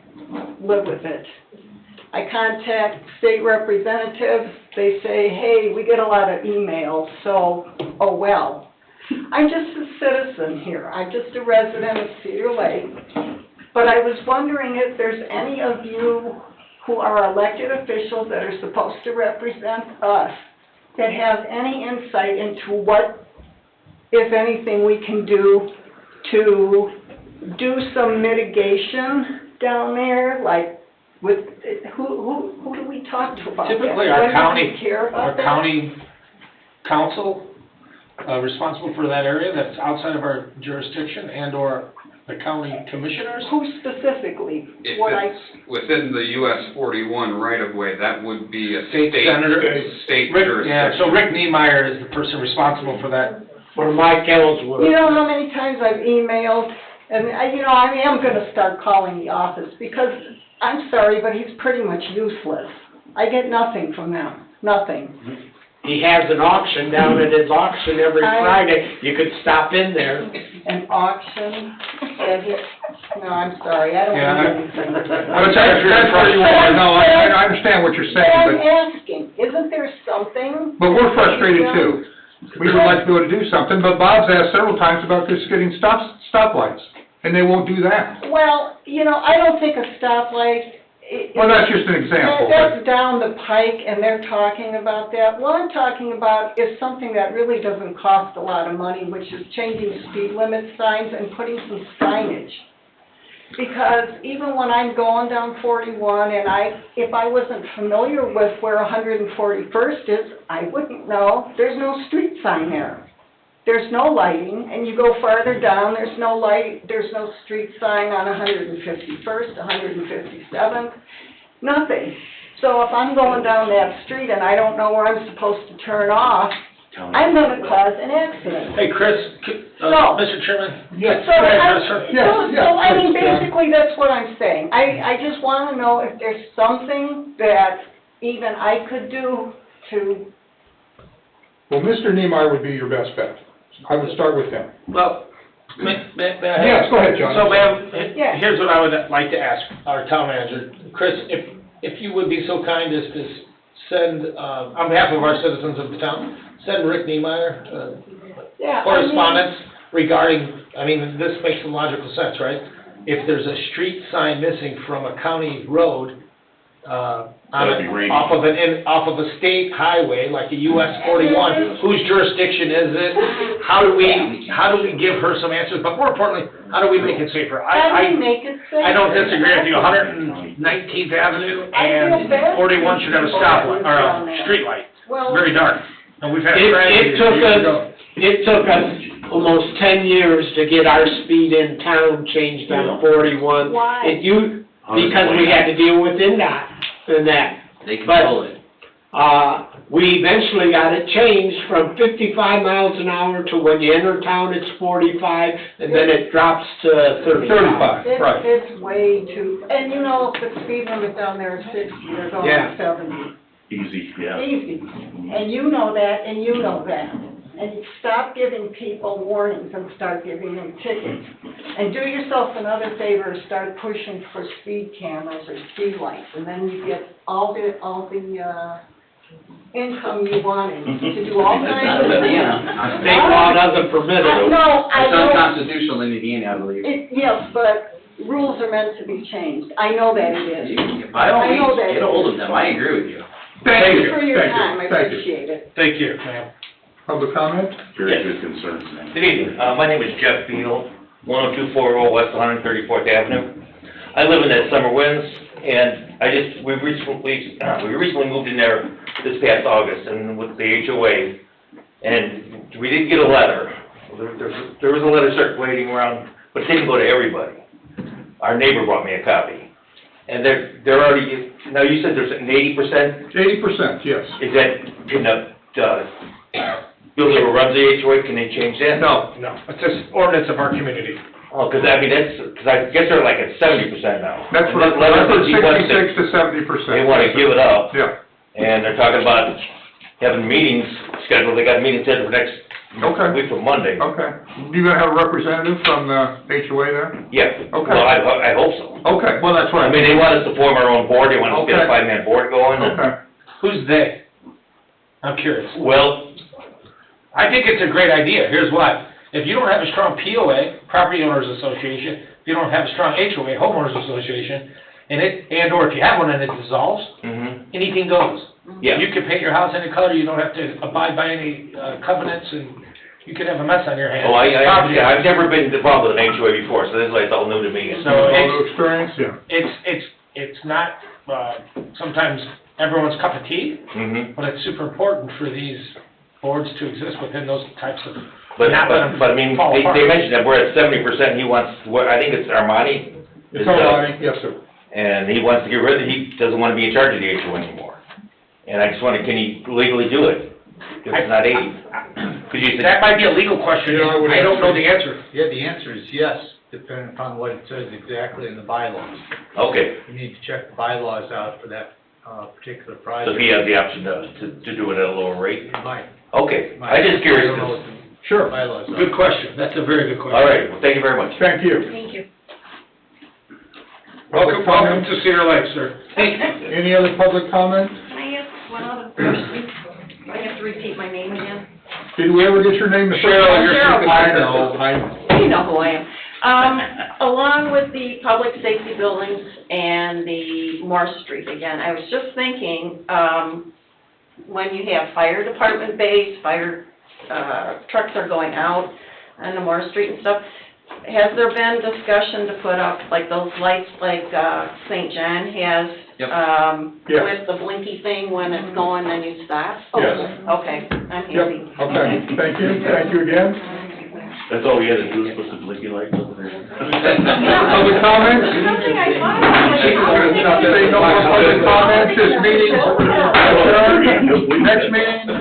live with it. I contact state representatives, they say, hey, we get a lot of emails, so, oh well. I'm just a citizen here. I'm just a resident of Cedar Lake. But I was wondering if there's any of you who are elected officials that are supposed to represent us that have any insight into what, if anything, we can do to do some mitigation down there, like with, who do we talk to about that? Typically, our Anybody county, care about our that? county council, responsible for that area that's outside of our jurisdiction, and/or the county commissioners. Who specifically? If What I, it's within the US 41 right-of-way, that would be a State state senator. state Rick, jurisdiction. yeah, so Rick Niemeyer is the person responsible for that. For Mike Ellsworth. you know how many times I've emailed, and I am gonna start calling the office, because, I'm sorry, but he's pretty much useless. I get nothing from them, nothing. He has an auction down at his auction every I- Friday. You could stop in there. An auction, no, I'm sorry, I don't Yeah, want anything. But that's where you are, no, I understand what you're saying, I'm but, asking, isn't there something? but we're frustrated too. We would like to be able to do something, but Bob's asked several times about just getting stoplights, and they won't do that. Well, I don't think a stoplight. Well, that's just an example, but, That's down the pike, and they're talking about that. What I'm talking about is something that really doesn't cost a lot of money, which is changing speed limit signs and putting some signage. Because even when I'm going down 41, and if I wasn't familiar with where 141st is, I wouldn't know. There's no street sign there. There's no lighting, and you go farther down, there's no light, there's no street sign on 151st, 157th, nothing. So if I'm going down that street and I don't know where I'm supposed to turn off, I'm gonna cause an accident. Hey, Chris, No. Mr. Chairman? So, I mean, basically, that's what I'm saying. I just wanna know if there's something that even I could do to, well, Mr. Niemeyer would be your best bet. I would start with him. Well, may I? Yes, go ahead, John. So, ma'am, Yeah. here's what I would like to ask our town manager. Chris, if you would be so kind as to send, on behalf of our citizens of the town, send Rick Niemeyer, correspondence regarding, this makes some logical sense, right? If there's a street sign missing from a county road, off of a state highway, like a US 41, whose jurisdiction is it? How do we give her some answers? But more importantly, how do we make it safer? how do we make it safe? I don't disagree with you, 119th Avenue I feel and bad 41 should have a stoplight, or down a there. street light. Well, Very dark. And we've had It tragedies took years ago. it took us almost 10 years to get our speed in town changed on 41. Why? Because we had to deal with NDOT and that. They control it. We eventually got it changed from 55 miles an hour to when you enter town, it's 45, and then it drops to 35. Right. It's way too, and if the speed limit down there is 60, they're going Yeah. 70. Easy, yeah. Easy. And you know that, and you know that. And stop giving people warnings and start giving them tickets. And do yourself another favor, start pushing for speed cameras or speed lights, and then you get all the income you wanted to do all kinds of things. State law doesn't permit it. No, I It's know. unconstitutional in Indiana, I believe. Yes, but rules are meant to be changed. I know that it is. By all I know means, that get it ahold is. of them, I agree with you. Thank you for your Thank you. time, I Thank you. appreciate it. Thank you, ma'am. Public comment? Very good concerns, man. Good evening, my name is Jeff Beal, 10240 West 134th Avenue. I live in that Summer Winds, and we recently moved in there this past August, and with the HOA, and we did get a letter. There was a letter circulating around, but it didn't go to everybody. Our neighbor brought me a copy, and they're already, now you said there's an 80%? 80%, yes. Is that, can the builder who runs the HOA, can they change that? No, it's just ordinance of our community. Oh, because I guess they're like at 70% now. That's And what, that letter that's says he wants 66 to 70%. They want to give it up, Yeah, and they're talking about having meetings scheduled, they got a meeting scheduled for next Okay. week from Monday. okay. You gonna have a representative from the HOA there? Yeah, Okay. well, I hope so. Okay, well, that's I right. mean, they want us to form our own board, they want us to get a Okay. 5-man board going, and, Okay. Who's they? I'm curious. well, I think it's a great idea, here's why. If you don't have a strong POA, Property Owners Association, if you don't have a strong HOA, Homeowners Association, and/or if you have one and it dissolves, anything goes. Yeah. You can paint your house any color, you don't have to abide by any covenants, and you could have a mess on your hands. Oh, I've never been involved with an HOA before, so this is like all new to me. So experience? it's not, sometimes everyone's cup of tea, but it's super important for these boards to exist within those types of, But not let them I mean, fall apart. they mentioned that we're at 70%, he wants, I think it's Armani. It's Armani, yes, sir. And he wants to get rid of, he doesn't want to be in charge of the HOA anymore. And I just wonder, can he legally do it? If it's not 80? Could you say? That might be a legal question, I don't know the answer. Yeah, the answer is yes, depending upon what it says exactly in the bylaws. Okay, You need to check the bylaws out for that particular so project. if he has the option to do it at a lower rate? You might. Okay, I just curious. I don't know what the Sure. bylaws are. Good question, that's a very good question. All right, well, thank you very much. Thank you. Thank you. Welcome to Cedar Lake, sir. Any other public comment? Can I ask one other question? Do I have to repeat my name again? Did we ever get your name? Cheryl, you're Cheryl. I know. You know who I am. Along with the public safety buildings and the Morse Street again, I was just thinking, when you have fire department bays, fire, trucks are going out on the Morse Street and stuff, has there been discussion to put up like those lights like, St. John has? Yep. Yes. With the blinky thing when it's going and you stop? Yes. Okay, I'm Yep, happy. okay, thank you again. That's all we had to do is put some blinky lights over there. Public comments? Something I thought. Say no more public comments, this meeting, adjourned. Next meeting,